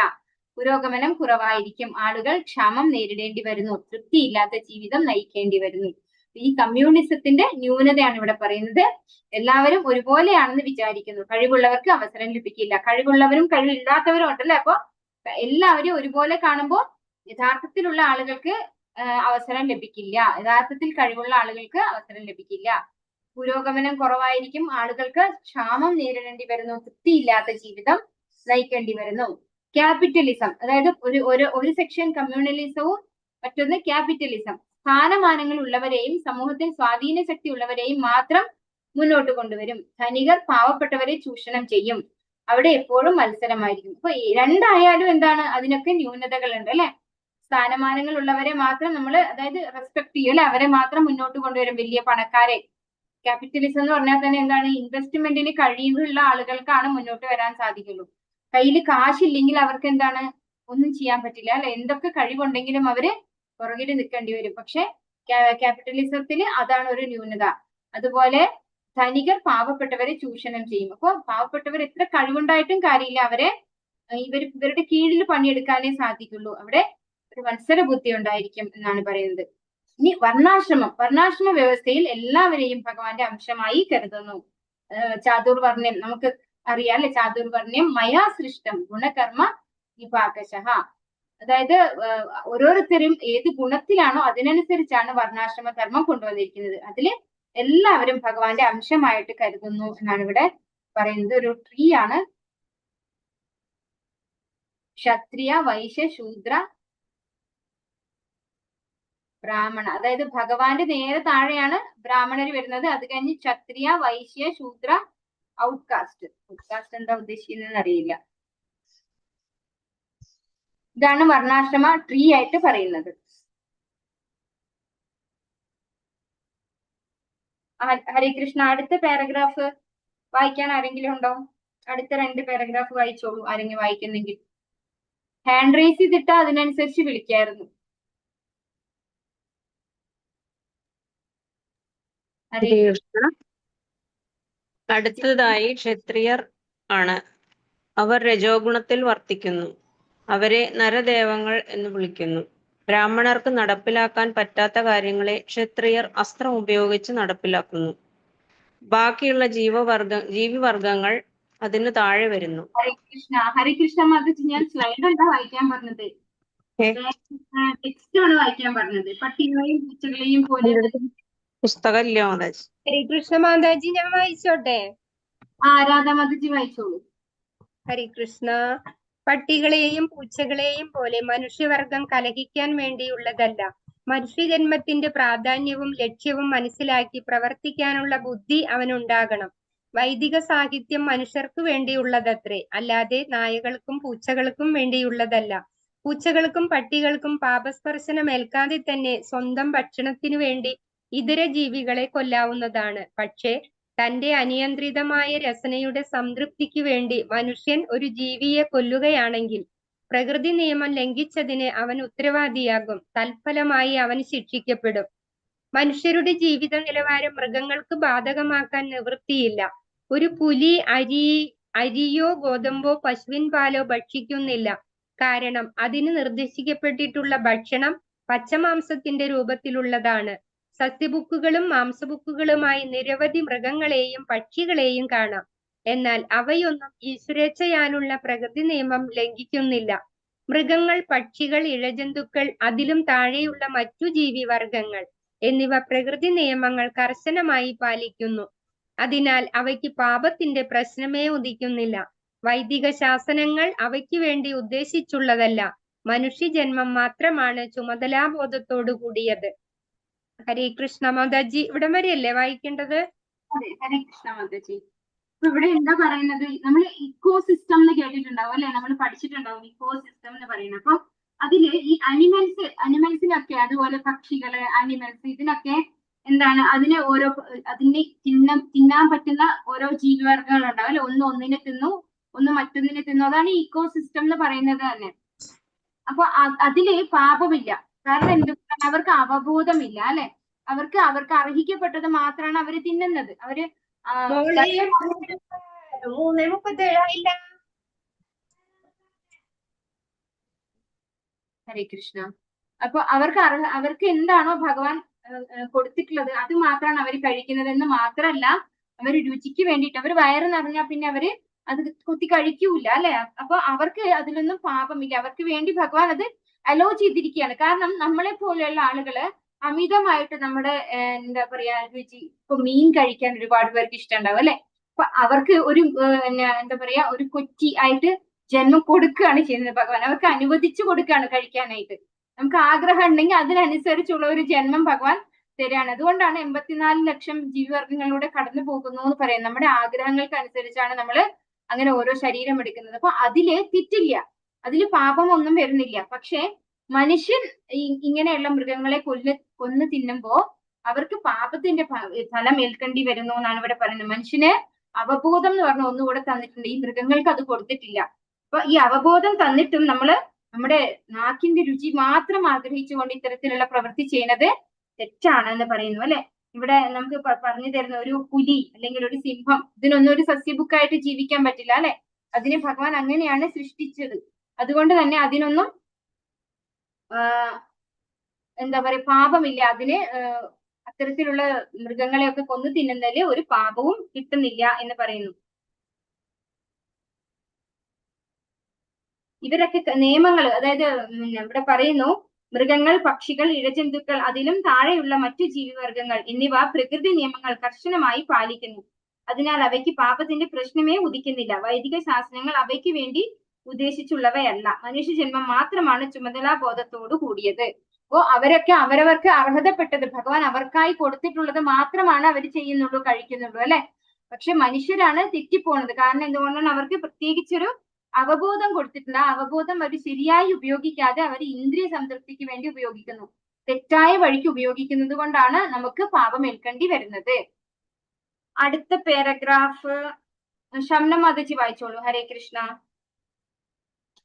പുരോഗമനം കുറവായിരിക്കും, ആളുകൾ ക്ഷാമം നേരിടേണ്ടി വരുന്നു, തൃപ്തിയില്ലാത്ത ജീവിതം നയിക്കേണ്ടി വരുന്നു. ഈ കമ്മ്യൂണിസത്തിന്റെ ന്യൂനതയാണ് ഇവിടെ പറയുന്നത്. എല്ലാവരും ഒരുപോലെയാണെന്ന് വിചാരിക്കുന്നു, കഴിവുള്ളവർക്ക് അവസരം ലഭിക്കില്ല. കഴിവുള്ളവരും കഴിവില്ലാത്തവരും ഉണ്ടല്ലേ. അപ്പൊ എല്ലാവരും ഒരുപോലെ കാണുമ്പോൾ യഥാർത്ഥത്തിലുള്ള ആളുകൾക്ക് അവസരം ലഭിക്കില്ല, യഥാർത്ഥത്തിൽ കഴിവുള്ള ആളുകൾക്ക് അവസരം ലഭിക്കില്ല. പുരോഗമനം കുറവായിരിക്കും, ആളുകൾക്ക് ക്ഷാമം നേരിടേണ്ടി വരുന്നു, തൃപ്തിയില്ലാത്ത ജീവിതം നയിക്കേണ്ടി വരുന്നു. ക്യാപിറ്റലിസം, അതായത് ഒരു സെക്ഷൻ കമ്മ്യൂണലിസവും മറ്റൊന്ന് ക്യാപിറ്റലിസം. സ്ഥാനമാനങ്ങൾ ഉള്ളവരെയും സമൂഹത്തിൽ സ്വാധീന ശക്തി ഉള്ളവരെയും മാത്രം മുന്നോട്ട് കൊണ്ടുവരും. ധനികർ പാവപ്പെട്ടവരെ ചൂഷണം ചെയ്യും, അവിടെ എപ്പോഴും മത്സരമായിരിക്കും. അപ്പൊ രണ്ടായാലും എന്താണ്? അതിനൊക്കെ ന്യൂനതകളുണ്ട് അല്ലെ. സ്ഥാനമാനങ്ങൾ ഉള്ളവരെ മാത്രം നമ്മൾ അതായത് റെസ്പെക്ട് ചെയ്യും അല്ലെ, അവരെ മാത്രം മുന്നോട്ട് കൊണ്ടുവരും, വലിയ പണക്കാരെ. ക്യാപിറ്റലിസം എന്ന് പറഞ്ഞാൽ തന്നെ എന്താണ്? ഇൻവെസ്റ്റ്മെന്റിന് കഴിവുള്ള ആളുകൾക്കാണ് മുന്നോട്ട് വരാൻ സാധിക്കുള്ളൂ. കയ്യിൽ കാശില്ലെങ്കിൽ അവർക്ക് എന്താണ്? ഒന്നും ചെയ്യാൻ പറ്റില്ല അല്ലെ. എന്തൊക്കെ കഴിവുണ്ടെങ്കിലും അവര് പുറകിൽ നിൽക്കേണ്ടി വരും. പക്ഷെ ക്യാപിറ്റലിസത്തിൽ അതാണ് ഒരു ന്യൂനത. അതുപോലെ ധനികർ പാവപ്പെട്ടവരെ ചൂഷണം ചെയ്യും. അപ്പൊ പാവപ്പെട്ടവർ എത്ര കഴിവുണ്ടായിട്ടും കാര്യമില്ല, അവരെ ഇവരുടെ കീഴിൽ പണിയെടുക്കാനേ സാധിക്കുള്ളൂ. അവിടെ ഒരു മത്സര ബുദ്ധി ഉണ്ടായിരിക്കും എന്നാണ് പറയുന്നത്. ഇനി വർണ്ണാശ്രമ വ്യവസ്ഥയിൽ എല്ലാവരെയും ഭഗവാന്റെ അംശമായി കരുതുന്നു. ചാതുർവർണ്ണ്യം നമുക്ക് അറിയാം അല്ലെ. ചാതുർവർണ്ണ്യം മയാ സൃഷ്ടം ഗുണകർമ്മ വിഭാഗശഃ. അതായത് ഓരോരുത്തരും ഏത് ഗുണത്തിലാണോ അതിനനുസരിച്ചാണ് വർണ്ണാശ്രമ ധർമ്മം കൊണ്ടുവന്നിരിക്കുന്നത്. അതില് എല്ലാവരും ഭഗവാന്റെ അംശമായിട്ട് കരുതുന്നു എന്നാണ് ഇവിടെ പറയുന്നത്. ഒരു ട്രീ ആണ്. ക്ഷത്രിയ, വൈശ്യ, ശൂദ്ര, ബ്രാഹ്മണ. അതായത് ഭഗവാന്റെ നേരെ താഴെയാണ് ബ്രാഹ്മണർ വരുന്നത്. അത് കഴിഞ്ഞ് ക്ഷത്രിയ, വൈശ്യ, ശൂദ്ര, ഔട്ട്കാസ്റ്റ്. എന്താ ഉദ്ദേശിക്കുന്നതെന്ന് അറിയില്ല. ഇതാണ് വർണ്ണാശ്രമ ട്രീ ആയിട്ട് പറയുന്നത്. ഹരേ കൃഷ്ണ. അടുത്ത പാരഗ്രാഫ് വായിക്കാൻ ആരെങ്കിലും ഉണ്ടോ? അടുത്ത 2 പാരഗ്രാഫ് വായിച്ചോളൂ, ആരെങ്കിലും വായിക്കുന്നെങ്കിൽ. ഹാൻഡ് റേസ് ചെയ്തിട്ട് അതിനനുസരിച്ച് വിളിക്കായിരുന്നു. ഹരേ കൃഷ്ണ. അടുത്തതായി ക്ഷത്രിയർ ആണ്. അവർ രജോഗുണത്തിൽ വർത്തിക്കുന്നു. അവരെ നരദേവങ്ങൾ എന്ന് വിളിക്കുന്നു. ബ്രാഹ്മണർക്ക് നടപ്പിലാക്കാൻ പറ്റാത്ത കാര്യങ്ങളെ ക്ഷത്രിയർ അസ്ത്രം ഉപയോഗിച്ച് നടപ്പിലാക്കുന്നു. ബാക്കിയുള്ള ജീവിവർഗങ്ങൾ അതിന് താഴെ വരുന്നു. ഹരേ കൃഷ്ണ മാതാജി, ഞാൻ സ്ലൈഡ് അല്ല വായിക്കാൻ പറഞ്ഞത്, ടെക്സ്റ്റ് ആണ് വായിക്കാൻ പറഞ്ഞത്. പട്ടികളെയും പൂച്ചകളെയും പോലെ പുസ്തകമില്ല മാതാജി. ഹരേ കൃഷ്ണ മാതാജി, ഞാൻ വായിച്ചോട്ടെ? രാധാ മാതാജി വായിച്ചോളൂ. ഹരേ കൃഷ്ണ. പട്ടികളെയും പൂച്ചകളെയും പോലെ മനുഷ്യവർഗം കലഹിക്കാൻ വേണ്ടിയുള്ളതല്ല. മനുഷ്യജന്മത്തിന്റെ പ്രാധാന്യവും ലക്ഷ്യവും മനസ്സിലാക്കി പ്രവർത്തിക്കാനുള്ള ബുദ്ധി അവനുണ്ടാകണം. വൈദിക സാഹിത്യം മനുഷ്യർക്ക് വേണ്ടിയുള്ളതത്രേ, അല്ലാതെ നായകൾക്കും പൂച്ചകൾക്കും വേണ്ടിയുള്ളതല്ല. പൂച്ചകൾക്കും പട്ടികൾക്കും പാപസ്പർശനമേൽക്കാതെ തന്നെ സ്വന്തം ഭക്ഷണത്തിനു വേണ്ടി ഇതര ജീവികളെ കൊല്ലാവുന്നതാണ്. പക്ഷേ തന്റെ അനിയന്ത്രിതമായ രസനയുടെ സംതൃപ്തിക്ക് വേണ്ടി മനുഷ്യൻ ഒരു ജീവിയെ കൊല്ലുകയാണെങ്കിൽ പ്രകൃതി നിയമം ലംഘിച്ചതിന് അവൻ ഉത്തരവാദിയാകും. തൽഫലമായി അവൻ ശിക്ഷിക്കപ്പെടും. മനുഷ്യരുടെ ജീവിത നിലവാരം മൃഗങ്ങൾക്ക് ബാധകമാക്കാൻ നിവൃത്തിയില്ല. ഒരു പുലി അരിയോ ഗോതമ്പോ പശുവിൻ പാലോ ഭക്ഷിക്കുന്നില്ല. കാരണം അതിന് നിർദ്ദേശിക്കപ്പെട്ടിട്ടുള്ള ഭക്ഷണം പച്ചമാംസത്തിന്റെ രൂപത്തിലുള്ളതാണ്. സസ്യബുക്കുകളും മാംസബുക്കുകളുമായി നിരവധി മൃഗങ്ങളെയും പക്ഷികളെയും കാണാം. എന്നാൽ അവയൊന്നും ഈശ്വരേച്ഛയാലുള്ള പ്രകൃതി നിയമം ലംഘിക്കുന്നില്ല. മൃഗങ്ങൾ, പക്ഷികൾ, ഇഴജന്തുക്കൾ, അതിലും താഴെയുള്ള മറ്റു ജീവിവർഗങ്ങൾ എന്നിവ പ്രകൃതി നിയമങ്ങൾ കർശനമായി പാലിക്കുന്നു. അതിനാൽ അവയ്ക്ക് പാപത്തിന്റെ പ്രശ്നമേ ഉദിക്കുന്നില്ല. വൈദിക ശാസനങ്ങൾ അവയ്ക്ക് വേണ്ടി ഉദ്ദേശിച്ചുള്ളതല്ല. മനുഷ്യജന്മം മാത്രമാണ് ചുമതലാബോധത്തോടു കൂടിയത്. ഹരേ കൃഷ്ണ മാതാജി, ഇവിടം വരെയല്ലേ വായിക്കേണ്ടത്? അതെ, ഹരേ കൃഷ്ണ മാതാജി. ഇവിടെ എന്താ പറയുന്നത്, നമ്മൾ ഇക്കോ സിസ്റ്റം എന്ന് കേട്ടിട്ടുണ്ടാവും അല്ലെ, നമ്മൾ പഠിച്ചിട്ടുണ്ടാവും ഇക്കോ സിസ്റ്റം എന്ന് പറയുന്നത്. അപ്പൊ അതില് ഈ അനിമൽസിനൊക്കെ, അതുപോലെ പക്ഷികള്, അനിമൽസ്, ഇതിനൊക്കെ എന്താണ്, അതിന് തിന്നാൻ പറ്റുന്ന ഓരോ ജീവിവർഗങ്ങൾ ഉണ്ടാവും അല്ലെ. ഒന്ന് ഒന്നിനെ തിന്നു, ഒന്ന് മറ്റൊന്നിനെ തിന്നു. അതാണ് ഇക്കോ സിസ്റ്റം എന്ന് പറയുന്നത് തന്നെ. അപ്പൊ അതില് പാപമില്ല. കാരണം എന്തുകൊണ്ടാണ്? അവർക്ക് അവബോധമില്ല അല്ലെ. അവർക്ക് അർഹിക്കപ്പെട്ടത് മാത്രമാണ് അവര് തിന്നുന്നത്. അവര് ഹരേ കൃഷ്ണ. അപ്പൊ അവർക്ക് എന്താണോ ഭഗവാൻ കൊടുത്തിട്ടുള്ളത് അത് മാത്രമാണ് അവർ കഴിക്കുന്നത് എന്ന് മാത്രമല്ല, അവർ രുചിക്ക് വേണ്ടിയിട്ട്, അവർ വയറ് നിറഞ്ഞാൽ പിന്നെ അവര് അത് കുത്തി കഴിക്കൂല അല്ലെ. അപ്പൊ അവർക്ക് അതിലൊന്നും പാപമില്ല. അവർക്ക് വേണ്ടി ഭഗവാൻ അത് അലോ ചെയ്തിരിക്കുകയാണ്. കാരണം നമ്മളെ പോലെയുള്ള ആളുകള് അമിതമായിട്ട് നമ്മുടെ എന്താ പറയാ രുചി, ഇപ്പൊ മീൻ കഴിക്കാൻ ഒരുപാട് പേർക്ക് ഇഷ്ടമുണ്ടാവും അല്ലെ. അപ്പൊ അവർക്ക് ഒരു എന്താ പറയാ ഒരു കൊച്ചി ആയിട്ട് ജന്മം കൊടുക്കുകയാണ് ചെയ്യുന്നത് ഭഗവാൻ. അവർക്ക് അനുവദിച്ചു കൊടുക്കുകയാണ് കഴിക്കാനായിട്ട്. നമുക്ക് ആഗ്രഹം ഉണ്ടെങ്കിൽ അതിനനുസരിച്ചുള്ള ഒരു ജന്മം ഭഗവാൻ തരികയാണ്. അതുകൊണ്ടാണ് 84 ലക്ഷം ജീവിവർഗങ്ങളിലൂടെ കടന്നു പോകുന്നു എന്ന് പറയുന്നത്. നമ്മുടെ ആഗ്രഹങ്ങൾക്ക് അനുസരിച്ചാണ് നമ്മൾ അങ്ങനെ ഓരോ ശരീരം എടുക്കുന്നത്. അപ്പൊ അതില് തെറ്റില്ല, അതില് പാപമൊന്നും വരുന്നില്ല. പക്ഷെ മനുഷ്യൻ ഇങ്ങനെയുള്ള മൃഗങ്ങളെ കൊന്നു തിന്നുമ്പോ അവർക്ക് പാപത്തിന്റെ ഫലം ഏൽക്കേണ്ടി വരുന്നു എന്നാണ് ഇവിടെ പറയുന്നത്. മനുഷ്യന് അവബോധം എന്ന് പറഞ്ഞ ഒന്നുകൂടെ തന്നിട്ടുണ്ട്. ഈ മൃഗങ്ങൾക്ക് അത് കൊടുത്തിട്ടില്ല. അപ്പൊ ഈ അവബോധം തന്നിട്ടും നമ്മള് നമ്മുടെ നാക്കിന്റെ രുചി മാത്രം ആഗ്രഹിച്ചുകൊണ്ട് ഇത്തരത്തിലുള്ള പ്രവൃത്തി ചെയ്യുന്നത് തെറ്റാണ് എന്ന് പറയുന്നു അല്ലെ. ഇവിടെ നമുക്ക് പറഞ്ഞു തരുന്ന ഒരു പുലി അല്ലെങ്കിൽ ഒരു സിംഹം, ഇതിനൊന്നും ഒരു സസ്യബുക്കായിട്ട് ജീവിക്കാൻ പറ്റില്ല അല്ലെ. അതിനെ ഭഗവാൻ അങ്ങനെയാണ് സൃഷ്ടിച്ചത്. അതുകൊണ്ട് തന്നെ അതിനൊന്നും എന്താ പറയാ പാപമില്ല. അതിന് അത്തരത്തിലുള്ള മൃഗങ്ങളെയൊക്കെ കൊന്നു തിന്നുന്നതിൽ ഒരു പാപവും കിട്ടുന്നില്ല എന്ന് പറയുന്നു. ഇവരൊക്കെ നിയമങ്ങൾ, അതായത് ഇവിടെ പറയുന്നു മൃഗങ്ങൾ, പക്ഷികൾ, ഇഴജന്തുക്കൾ, അതിലും താഴെയുള്ള മറ്റു ജീവിവർഗങ്ങൾ എന്നിവ പ്രകൃതി നിയമങ്ങൾ കർശനമായി പാലിക്കുന്നു. അതിനാൽ അവയ്ക്ക് പാപത്തിന്റെ പ്രശ്നമേ ഉദിക്കുന്നില്ല. വൈദിക ശാസനങ്ങൾ അവയ്ക്ക് വേണ്ടി ഉദ്ദേശിച്ചുള്ളവയല്ല. മനുഷ്യജന്മം മാത്രമാണ് ചുമതലാബോധത്തോടു കൂടിയത്. അപ്പോ അവരൊക്കെ അവരവർക്ക് അർഹതപ്പെട്ടത് ഭഗവാൻ അവർക്കായി കൊടുത്തിട്ടുള്ളത് മാത്രമാണ് അവർ ചെയ്യുന്നുള്ളൂ, കഴിക്കുന്നുള്ളൂ അല്ലെ. പക്ഷെ മനുഷ്യരാണ് തെറ്റിപ്പോണത്. കാരണം എന്തുകൊണ്ടാണ്? അവർക്ക് പ്രത്യേകിച്ചൊരു അവബോധം കൊടുത്തിട്ടുണ്ട്. ആ അവബോധം അവർ ശരിയായി ഉപയോഗിക്കാതെ അവർ ഇന്ദ്രിയ സംതൃപ്തിക്ക് വേണ്ടി ഉപയോഗിക്കുന്നു. തെറ്റായ വഴിക്ക് ഉപയോഗിക്കുന്നത് കൊണ്ടാണ് നമുക്ക് പാപം ഏൽക്കേണ്ടി വരുന്നത്. അടുത്ത പാരഗ്രാഫ് ശംന മാതാജി വായിച്ചോളൂ. ഹരേ കൃഷ്ണ.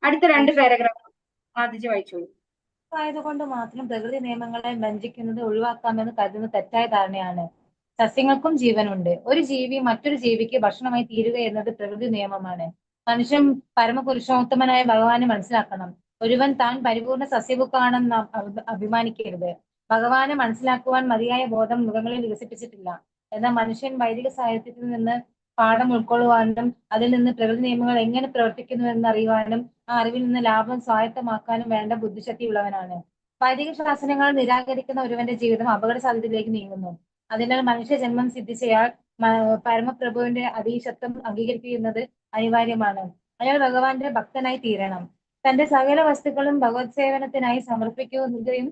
അടുത്ത 2 പാരഗ്രാഫ് മാതാജി വായിച്ചോളൂ. ആയതുകൊണ്ട് മാത്രം പ്രകൃതി നിയമങ്ങളെ ലംഘിക്കുന്നത് ഒഴിവാക്കാമെന്ന് കരുതുന്ന തെറ്റായ ധാരണയാണ്. സസ്യങ്ങൾക്കും ജീവനുണ്ട്. ഒരു ജീവി മറ്റൊരു ജീവിക്ക് ഭക്ഷണമായി തീരുക എന്നത് പ്രകൃതി നിയമമാണ്. മനുഷ്യൻ പരമപുരുഷോത്തമനായ ഭഗവാനെ മനസ്സിലാക്കണം. ഒരുവൻ താൻ പരിപൂർണ സസ്യബുക്കാണെന്ന് അഭിമാനിക്കരുത്. ഭഗവാനെ മനസ്സിലാക്കുവാൻ മതിയായ ബോധം മൃഗങ്ങളിൽ വികസിപ്പിച്ചിട്ടില്ല. എന്നാൽ മനുഷ്യൻ വൈദിക സാഹിത്യത്തിൽ നിന്ന് പാഠം ഉൾക്കൊള്ളുവാനും അതിൽ നിന്ന് പ്രകൃതി നിയമങ്ങൾ എങ്ങനെ പ്രവർത്തിക്കുന്നുവെന്ന് അറിയുവാനും ആ അറിവിൽ നിന്ന് ലാഭം സ്വായത്തമാക്കാനും വേണ്ട ബുദ്ധിശക്തി ഉള്ളവനാണ്. വൈദിക ശാസനങ്ങൾ നിരാകരിക്കുന്ന ഒരുവന്റെ ജീവിതം അപകട സാധ്യതയിലേക്ക് നീങ്ങുന്നു. അതിനാൽ മനുഷ്യ ജന്മം സിദ്ധിച്ചയാൾ പരമപ്രഭുവിന്റെ അതീശത്വം അംഗീകരിക്കുന്നത് അനിവാര്യമാണ്. അയാൾ ഭഗവാന്റെ ഭക്തനായി തീരണം. തന്റെ സകല വസ്തുക്കളും ഭഗവത് സേവനത്തിനായി സമർപ്പിക്കുകയും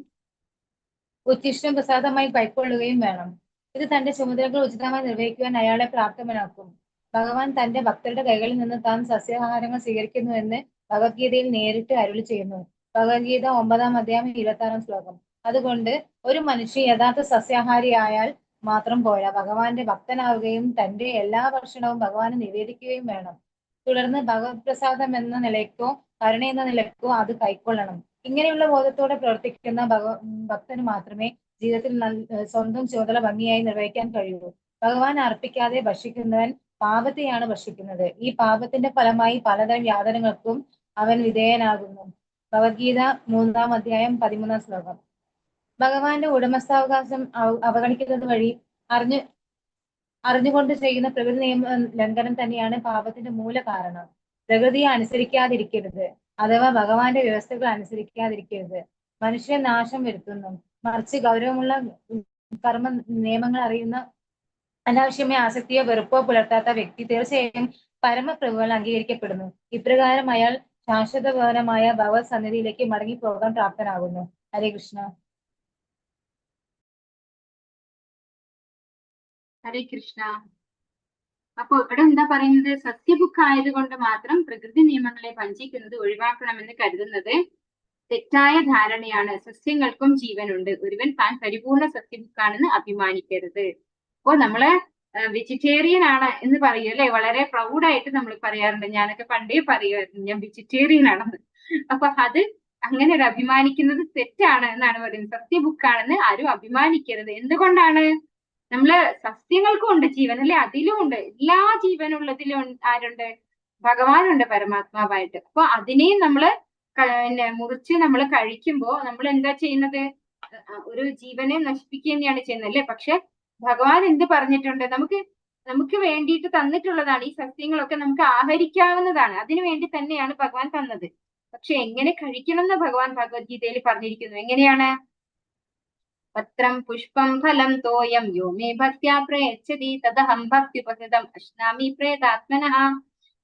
ഉച്ഛിഷ്ടം പ്രസാദമായി കൈക്കൊള്ളുകയും വേണം. ഇത് തന്റെ ചുമതലകൾ ഉചിതമായി നിർവഹിക്കുവാൻ അയാളെ പ്രാപ്തനാക്കും. ഭഗവാൻ തന്റെ ഭക്തരുടെ കൈകളിൽ നിന്ന് താൻ സസ്യാഹാരങ്ങൾ സ്വീകരിക്കുന്നുവെന്ന് ഭഗവത്ഗീതയിൽ നേരിട്ട് അരുളി ചെയ്യുന്നു. ഭഗവത്ഗീത 9-ാം അധ്യായം 26-ാം ശ്ലോകം. അതുകൊണ്ട് ഒരു മനുഷ്യൻ യഥാർത്ഥ സസ്യാഹാരിയായാൽ മാത്രം പോരാ, ഭഗവാന്റെ ഭക്തനാവുകയും തന്റെ എല്ലാ ഭക്ഷണവും ഭഗവാന് നിവേദിക്കുകയും വേണം. തുടർന്ന് ഭഗവത് പ്രസാദം എന്ന നിലയ്ക്കോ കരുണ എന്ന നിലയ്ക്കോ അത് കൈക്കൊള്ളണം. ഇങ്ങനെയുള്ള ബോധത്തോടെ പ്രവർത്തിക്കുന്ന ഭക്തന് മാത്രമേ ജീവിതത്തിൽ സ്വന്തം ചുമതല ഭംഗിയായി നിർവഹിക്കാൻ കഴിയൂ. ഭഗവാൻ അർപ്പിക്കാതെ ഭക്ഷിക്കുന്നവൻ പാപത്തെയാണ് ഭക്ഷിക്കുന്നത്. ഈ പാപത്തിന്റെ ഫലമായി പലതരം യാതനകൾക്കും അവൻ വിധേയനാകുന്നു. ഭഗവത്ഗീത 3-ാം അധ്യായം 13-ാം ശ്ലോകം. ഭഗവാന്റെ ഉടമസ്ഥാവകാശം അവഗണിക്കുന്നത് വഴി അറിഞ്ഞുകൊണ്ട് ചെയ്യുന്ന പ്രകൃതി നിയമ ലംഘനം തന്നെയാണ് പാപത്തിന്റെ മൂല കാരണം. പ്രകൃതിയെ അനുസരിക്കാതിരിക്കരുത്, അഥവാ ഭഗവാന്റെ വ്യവസ്ഥകൾ അനുസരിക്കാതിരിക്കരുത്. മനുഷ്യൻ നാശം വരുത്തുന്നു. മറിച്ച് ഗൗരവമുള്ള കർമ്മ നിയമങ്ങൾ അറിയുന്ന അനാവശ്യമായ ആസക്തിയോ വെറുപ്പോ പുലർത്താത്ത വ്യക്തി തീർച്ചയായും പരമപ്രഭുവാൽ അംഗീകരിക്കപ്പെടുന്നു. ഇപ്രകാരം അയാൾ ശാശ്വതപരമായ ഭഗവത് സന്നിധിയിലേക്ക് മടങ്ങിപ്പോകാൻ പ്രാപ്തനാകുന്നു. ഹരേ കൃഷ്ണ. ഹരേ കൃഷ്ണ. അപ്പൊ ഇവിടെ എന്താ പറയുന്നത്? സസ്യബുക്ക് ആയതുകൊണ്ട് മാത്രം പ്രകൃതി നിയമങ്ങളെ വഞ്ചിക്കുന്നത് ഒഴിവാക്കണമെന്ന് കരുതുന്നത് തെറ്റായ ധാരണയാണ്. സസ്യങ്ങൾക്കും ജീവനുണ്ട്. ഒരുവൻ താൻ പരിപൂർണ സസ്യബുക്കാണെന്ന് അഭിമാനിക്കരുത്. അപ്പോ നമ്മള് വെജിറ്റേറിയൻ ആണ് എന്ന് പറയും അല്ലെ, വളരെ പ്രൗഡായിട്ട് നമ്മൾ പറയാറുണ്ട്. ഞാനൊക്കെ പണ്ടേ പറയുമായിരുന്നു ഞാൻ വെജിറ്റേറിയൻ ആണെന്ന്. അപ്പൊ അത് അങ്ങനെ ഒരു അഭിമാനിക്കുന്നത് തെറ്റാണ് എന്നാണ് പറയുന്നത്. സസ്യബുക്കാണെന്ന് ആരും അഭിമാനിക്കരുത്. എന്തുകൊണ്ടാണ്? നമ്മള് സസ്യങ്ങൾക്കും ഉണ്ട് ജീവൻ അല്ലെ, അതിലും ഉണ്ട്. എല്ലാ ജീവനുള്ളതിലും ആരുണ്ട്? ഭഗവാനുണ്ട് പരമാത്മാവായിട്ട്. അപ്പൊ അതിനെയും നമ്മള് മുറിച്ച് നമ്മൾ കഴിക്കുമ്പോ നമ്മൾ എന്താ ചെയ്യുന്നത്? ഒരു ജീവനെ നശിപ്പിക്കുക തന്നെയാണ് ചെയ്യുന്നത് അല്ലെ. പക്ഷെ ഭഗവാൻ എന്ത് പറഞ്ഞിട്ടുണ്ട്? നമുക്ക് വേണ്ടിയിട്ട് തന്നിട്ടുള്ളതാണ് ഈ സസ്യങ്ങളൊക്കെ. നമുക്ക് ആഹരിക്കാവുന്നതാണ്. അതിനു വേണ്ടി തന്നെയാണ് ഭഗവാൻ തന്നത്. പക്ഷെ എങ്ങനെ കഴിക്കണം എന്ന് ഭഗവാൻ ഭഗവത്ഗീതയിൽ പറഞ്ഞിരിക്കുന്നു. എങ്ങനെയാണ്? പത്രം പുഷ്പം ഫലം തോയം യോ മേ ഭക്ത്യാ പ്രയച്ഛതി തദഹം ഭക്ത്യുപഹൃതം അശ്നാമി പ്രേതാത്മനഃ.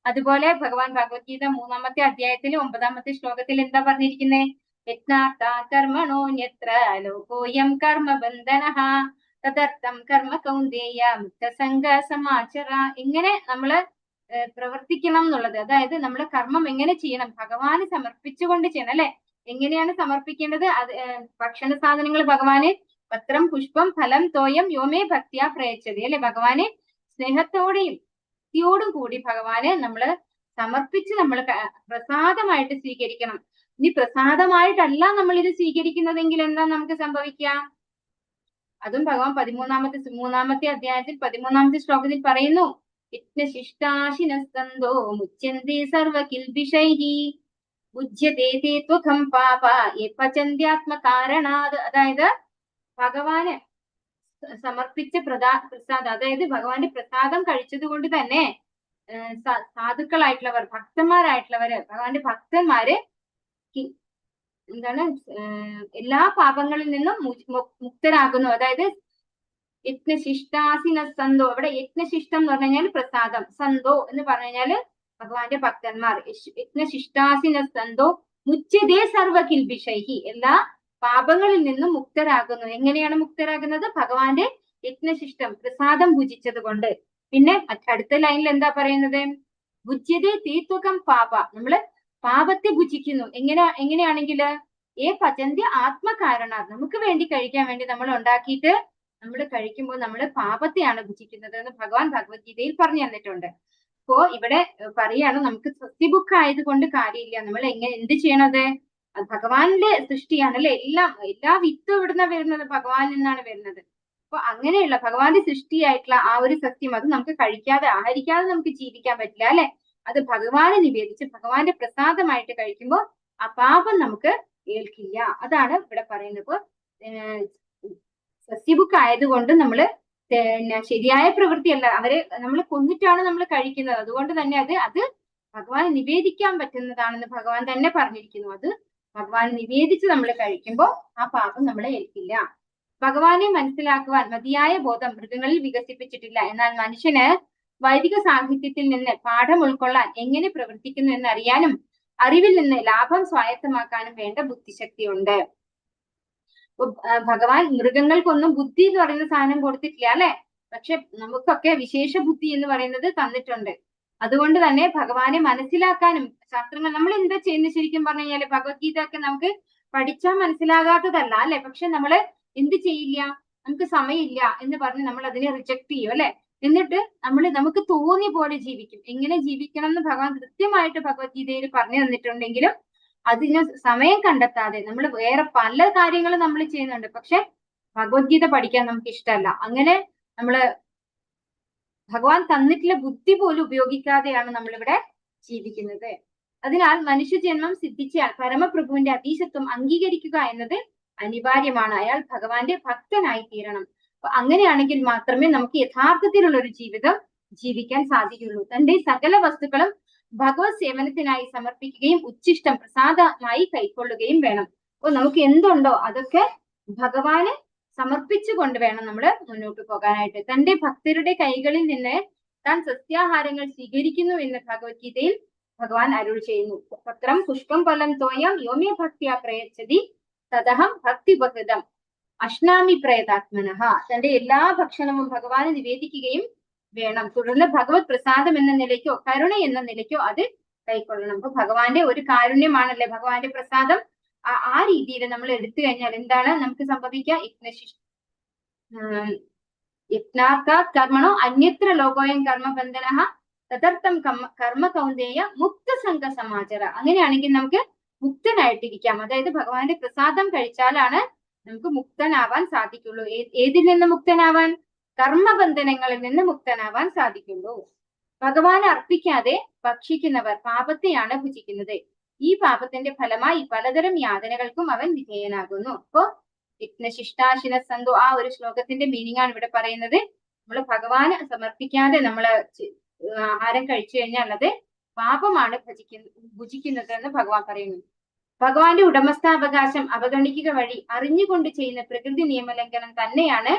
അതുപോലെ ഭഗവാൻ ഭഗവത്ഗീത 3-ാമത്തെ അധ്യായത്തിൽ 9-ാമത്തെ ശ്ലോകത്തിൽ എന്താ പറഞ്ഞിരിക്കുന്നത്? യജ്ഞാർത്ഥ കർമ്മണോന്യത്ര ലോകോയം കർമ്മബന്ധനഃ തദർത്ഥം കർമ്മ കൗന്ദേയ മുക്തസംഗ സമാചര. ഇങ്ങനെ നമ്മള് പ്രവർത്തിക്കണം എന്നുള്ളത്. അതായത് നമ്മൾ കർമ്മം എങ്ങനെ ചെയ്യണം? ഭഗവാന് സമർപ്പിച്ചുകൊണ്ട് ചെയ്യണം അല്ലെ. എങ്ങനെയാണ് സമർപ്പിക്കേണ്ടത്? അത് ഭക്ഷണ സാധനങ്ങൾ ഭഗവാന് പത്രം പുഷ്പം ഫലം തോയം യോമേ ഭക്തിയാ പ്രയച്ഛതി അല്ലെ. ഭഗവാന് സ്നേഹത്തോടെയും ഭക്തിയോടും കൂടി ഭഗവാന് നമ്മള് സമർപ്പിച്ച് നമ്മൾ പ്രസാദമായിട്ട് സ്വീകരിക്കണം. ഇനി പ്രസാദമായിട്ടല്ല നമ്മൾ ഇത് സ്വീകരിക്കുന്നതെങ്കിൽ എന്താ നമുക്ക് സംഭവിക്കുക? അതും ഭഗവാൻ 3-ാമത്തെ അധ്യായത്തിൽ 13-ാമത്തെ ശ്ലോകത്തിൽ പറയുന്നു. യജ്ഞശിഷ്ടാശിനസ്കന്ധോ മുച്യന്തി സർവകിൽബിഷൈഹി ഉജ്യതേ തേ ത്വഖം പാപ യേ പചന്ത്യാത്മകാരണാത്. അതായത് ഭഗവാന് സമർപ്പിച്ച പ്രസാദം, അതായത് ഭഗവാന്റെ പ്രസാദം കഴിച്ചത് കൊണ്ട് തന്നെ സാധുക്കളായിട്ടുള്ളവർ, ഭക്തന്മാരായിട്ടുള്ളവര്, ഭഗവാന്റെ ഭക്തന്മാര് എന്താണ് എല്ലാ പാപങ്ങളിൽ നിന്നും മുക്തരാകുന്നു. അതായത് യജ്ഞശിഷ്ടാസിന സന്തോ. അവിടെ യജ്ഞശിഷ്ടം എന്ന് പറഞ്ഞു കഴിഞ്ഞാൽ പ്രസാദം, സന്തോ എന്ന് പറഞ്ഞു കഴിഞ്ഞാല് ഭഗവാന്റെ ഭക്തന്മാർ. യജ്ഞശിഷ്ടാസിന സന്തോ മുച്യതേ സർവകിൽബിഷൈഹി. എല്ലാ പാപങ്ങളിൽ നിന്നും മുക്തരാകുന്നു. എങ്ങനെയാണ് മുക്തരാകുന്നത്? ഭഗവാന്റെ യജ്ഞശിഷ്ടം പ്രസാദം ഭുജിച്ചത് കൊണ്ട്. പിന്നെ അടുത്ത ലൈനിൽ എന്താ പറയുന്നത്? ഭുജ്യതേ തീത്വകം പാപ. നമ്മള് പാപത്തെ ഭുജിക്കുന്നു. എങ്ങനെയാണെങ്കില് ഏ പചന്തി ആത്മകാരണ. നമുക്ക് വേണ്ടി കഴിക്കാൻ വേണ്ടി നമ്മൾ ഉണ്ടാക്കിയിട്ട് നമ്മൾ കഴിക്കുമ്പോൾ നമ്മൾ പാപത്തെയാണ് ഭുജിക്കുന്നത് എന്ന് ഭഗവാൻ ഭഗവത്ഗീതയിൽ പറഞ്ഞു തന്നിട്ടുണ്ട്. അപ്പോ ഇവിടെ പറയാണ് നമുക്ക് സസ്യബുക്ക് ആയതുകൊണ്ട് കാര്യമില്ല. നമ്മൾ എന്ത് ചെയ്യണത്? ഭഗവാന്റെ സൃഷ്ടിയാണ് അല്ലെ. എല്ലാ വിത്തും ഇവിടുന്ന് വരുന്നത് ഭഗവാനിൽ നിന്നാണ് വരുന്നത്. അപ്പൊ അങ്ങനെയുള്ള ഭഗവാന്റെ സൃഷ്ടിയായിട്ടുള്ള ആ ഒരു സസ്യം അത് നമുക്ക് കഴിക്കാതെ ആഹരിക്കാതെ നമുക്ക് ജീവിക്കാൻ പറ്റില്ല അല്ലെ. അത് ഭഗവാന് നിവേദിച്ച് ഭഗവാന്റെ പ്രസാദമായിട്ട് കഴിക്കുമ്പോൾ ആ പാപം നമുക്ക് ഏൽക്കില്ല. അതാണ് ഇവിടെ പറയുന്നത്. ഇപ്പൊ സസ്യബുക്ക് ആയതുകൊണ്ട് നമ്മള് ശരിയായ പ്രവൃത്തിയല്ല, അവരെ നമ്മൾ കൊന്നിട്ടാണ് നമ്മൾ കഴിക്കുന്നത്. അതുകൊണ്ട് തന്നെ അത് ഭഗവാന് നിവേദിക്കാൻ പറ്റുന്നതാണെന്ന് ഭഗവാൻ തന്നെ പറഞ്ഞിരിക്കുന്നു. അത് ഭഗവാൻ നിവേദിച്ച് നമ്മൾ കഴിക്കുമ്പോൾ ആ പാപം നമ്മളെ ഏൽക്കില്ല. ഭഗവാനെ മനസ്സിലാക്കുവാൻ മതിയായ ബോധം മൃഗങ്ങളിൽ വികസിപ്പിച്ചിട്ടില്ല. എന്നാൽ മനുഷ്യന് വൈദിക സാഹിത്യത്തിൽ നിന്ന് പാഠം ഉൾക്കൊള്ളാൻ എങ്ങനെ പ്രവർത്തിക്കുന്നു എന്നറിയാനും അറിവിൽ നിന്ന് ലാഭം സ്വായത്തമാക്കാനും വേണ്ട ബുദ്ധിശക്തിയുണ്ട്. ഭഗവാൻ മൃഗങ്ങൾക്കൊന്നും ബുദ്ധി എന്ന് പറയുന്ന സാധനം കൊടുത്തിട്ടില്ല അല്ലെ, പക്ഷെ നമുക്കൊക്കെ വിശേഷ ബുദ്ധി എന്ന് പറയുന്നത് തന്നിട്ടുണ്ട്. അതുകൊണ്ട് തന്നെ ഭഗവാനെ മനസ്സിലാക്കാനും ശാസ്ത്രങ്ങൾ നമ്മൾ എന്താ ചെയ്യുന്നത് ശരിക്കും പറഞ്ഞു കഴിഞ്ഞാല് ഭഗവത്ഗീത ഒക്കെ നമുക്ക് പഠിച്ചാൽ മനസ്സിലാകാത്തതല്ല അല്ലെ, പക്ഷെ നമ്മള് എന്ത് ചെയ്യില്ല, നമുക്ക് സമയമില്ല എന്ന് പറഞ്ഞ് നമ്മൾ അതിനെ റിജക്ട് ചെയ്യും അല്ലെ. എന്നിട്ട് നമുക്ക് തോന്നിയ പോലെ ജീവിക്കും. എങ്ങനെ ജീവിക്കണം എന്ന് ഭഗവാൻ കൃത്യമായിട്ട് ഭഗവത്ഗീതയിൽ പറഞ്ഞു തന്നിട്ടുണ്ടെങ്കിലും അതിന് സമയം കണ്ടെത്താതെ നമ്മൾ വേറെ പല കാര്യങ്ങളും നമ്മൾ ചെയ്യുന്നുണ്ട്. പക്ഷെ ഭഗവത്ഗീത പഠിക്കാൻ നമുക്ക് ഇഷ്ടമല്ല. അങ്ങനെ നമ്മള് ഭഗവാൻ തന്നിട്ടുള്ള ബുദ്ധി പോലും ഉപയോഗിക്കാതെയാണ് നമ്മളിവിടെ ജീവിക്കുന്നത്. അതിനാൽ മനുഷ്യജന്മം സിദ്ധിച്ചാൽ പരമപ്രഭുവിന്റെ അതീശത്വം അംഗീകരിക്കുക എന്നത് അനിവാര്യമാണ്. അയാൾ ഭഗവാന്റെ ഭക്തനായി തീരണം. അപ്പൊ അങ്ങനെയാണെങ്കിൽ മാത്രമേ നമുക്ക് യഥാർത്ഥത്തിലുള്ള ഒരു ജീവിതം ജീവിക്കാൻ സാധിക്കുള്ളൂ. തന്റെ സകല വസ്തുക്കളും ഭഗവത് സേവനത്തിനായി സമർപ്പിക്കുകയും ഉച്ഛിഷ്ടം പ്രസാദമായി കൈക്കൊള്ളുകയും വേണം. അപ്പൊ നമുക്ക് എന്തുണ്ടോ അതൊക്കെ ഭഗവാന് സമർപ്പിച്ചുകൊണ്ട് വേണം നമ്മൾ മുന്നോട്ട് പോകാനായിട്ട്. തന്റെ ഭക്തരുടെ കൈകളിൽ നിന്ന് താൻ സസ്യാഹാരങ്ങൾ സ്വീകരിക്കുന്നു എന്ന് ഭഗവത്ഗീതയിൽ ഭഗവാൻ അരുൾ ചെയ്യുന്നു. പത്രം പുഷ്പം ഫലം തോയം യോമ്യ ഭക്തിയാ പ്രയച്ഛതി തദഹം ഭക്തിബഹൃതം അശ്നാമി പ്രയതാത്മനഃ. തന്റെ എല്ലാ ഭക്ഷണവും ഭഗവാന് നിവേദിക്കുകയും വേണം. തുടർന്ന് ഭഗവത് പ്രസാദം എന്ന നിലയ്ക്കോ കരുണ എന്ന നിലയ്ക്കോ അത് കൈക്കൊള്ളണം. അപ്പൊ ഭഗവാന്റെ ഒരു കാരുണ്യമാണല്ലേ ഭഗവാന്റെ പ്രസാദം. ആ രീതിയിൽ നമ്മൾ എടുത്തു കഴിഞ്ഞാൽ എന്താണ് നമുക്ക് സംഭവിക്കുക? യജ്ഞാർത്ഥാത് കർമ്മണോ അന്യത്ര ലോകോയം കർമ്മബന്ധനഃ തദർത്ഥം കർമ്മ കൗന്ദേയ മുക്ത സംഘ സമാചര. അങ്ങനെയാണെങ്കിൽ നമുക്ക് മുക്തനായിട്ടിരിക്കാം. അതായത് ഭഗവാന്റെ പ്രസാദം കഴിച്ചാലാണ് നമുക്ക് മുക്തനാവാൻ സാധിക്കുള്ളൂ. ഏതിൽ നിന്ന് മുക്തനാവാൻ? കർമ്മബന്ധനങ്ങളിൽ നിന്ന് മുക്തനാവാൻ സാധിക്കുള്ളൂ. ഭഗവാൻ അർപ്പിക്കാതെ ഭക്ഷിക്കുന്നവർ പാപത്തെയാണ് ഭുജിക്കുന്നത്. ഈ പാപത്തിന്റെ ഫലമായി പലതരം യാതനകൾക്കും അവൻ വിധേയനാകുന്നു. അപ്പോ യജ്ഞശിഷ്ടാശിന സന്തോ ആ ഒരു ശ്ലോകത്തിന്റെ മീനിങ് ആണ് ഇവിടെ പറയുന്നത്. നമ്മൾ ഭഗവാന് സമർപ്പിക്കാതെ നമ്മള് ആഹാരം കഴിച്ചു കഴിഞ്ഞാൽ അത് പാപമാണ് ഭുജിക്കുന്നത് എന്ന് ഭഗവാൻ പറയുന്നു. ഭഗവാന്റെ ഉടമസ്ഥാവകാശം അവഗണിക്കുക വഴി അറിഞ്ഞുകൊണ്ട് ചെയ്യുന്ന പ്രകൃതി നിയമലംഘനം തന്നെയാണ്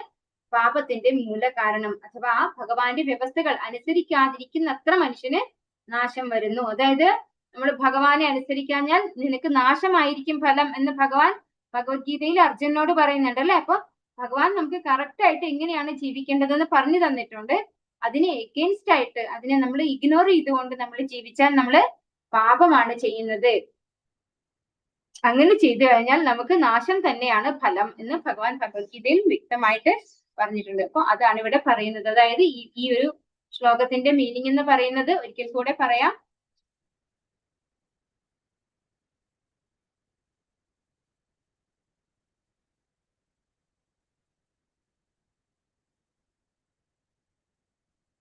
പാപത്തിന്റെ മൂല കാരണം. അഥവാ ഭഗവാന്റെ വ്യവസ്ഥകൾ അനുസരിക്കാതിരിക്കുന്നത്ര മനുഷ്യന് നാശം വരുന്നു. അതായത് നമ്മൾ ഭഗവാനെ അനുസരിക്കാഞ്ഞാൽ നിനക്ക് നാശമായിരിക്കും ഫലം എന്ന് ഭഗവാൻ ഭഗവത്ഗീതയിൽ അർജുനോട് പറയുന്നുണ്ട് അല്ലെ. അപ്പൊ ഭഗവാൻ നമുക്ക് കറക്റ്റ് ആയിട്ട് എങ്ങനെയാണ് ജീവിക്കേണ്ടതെന്ന് പറഞ്ഞു തന്നിട്ടുണ്ട്. അതിനെ എഗെയിൻസ്റ്റ് ആയിട്ട് അതിനെ നമ്മൾ ഇഗ്നോർ ചെയ്തുകൊണ്ട് നമ്മൾ ജീവിച്ചാൽ നമ്മൾ പാപമാണ് ചെയ്യുന്നത്. അങ്ങനെ ചെയ്തു കഴിഞ്ഞാൽ നമുക്ക് നാശം തന്നെയാണ് ഫലം എന്ന് ഭഗവാൻ ഭഗവത്ഗീതയിൽ വ്യക്തമായിട്ട് പറഞ്ഞിട്ടുണ്ട്. അപ്പൊ അതാണ് ഇവിടെ പറയുന്നത്. അതായത് ഈ ഒരു ശ്ലോകത്തിന്റെ മീനിങ് എന്ന് പറയുന്നത് ഒരിക്കൽ കൂടെ പറയാം.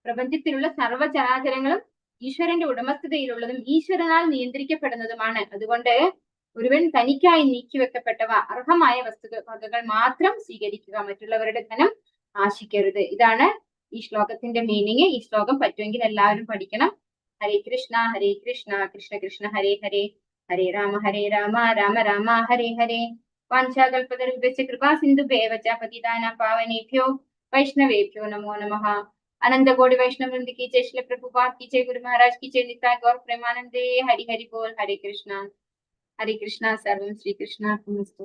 പ്രപഞ്ചത്തിലുള്ള സർവ്വചരാചരങ്ങളും ഈശ്വരന്റെ ഉടമസ്ഥതയിലുള്ളതും ഈശ്വരനാൽ നിയന്ത്രിക്കപ്പെടുന്നതുമാണ്. അതുകൊണ്ട് ഒരുവൻ തനിക്കായി നീക്കിവെക്കപ്പെട്ടവ അർഹമായ വസ്തുവകകൾ മാത്രം സ്വീകരിക്കുക, മറ്റുള്ളവരുടെ ധനം ആശിക്കരുത്. ഇതാണ് ഈ ശ്ലോകത്തിന്റെ മീനിങ്. ഈ ശ്ലോകം പറ്റുമെങ്കിൽ എല്ലാവരും പഠിക്കണം. ഹരേ കൃഷ്ണ കൃഷ്ണ കൃഷ്ണ ഹരേ ഹരേ, ഹരേ രാമ രാമ രാമ ഹരേ ഹരേ. വാഞ്ചാകൽപതരുഭ്യശ്ച കൃപാ സിന്ധുഭ്യേവ ച പതിതാനാം പാവനേഭ്യോ वैष्णवेभ्यो नमो नमः। अनंत कोटि वैष्णव वृंद की जय, श्री प्रभुपाद की जय, गुरु महाराज की जय, नित्याय गौर प्रेमानंदे। हरि हरि बोल। हरे कृष्णा सर्वं श्री कृष्णार्पणमस्तु।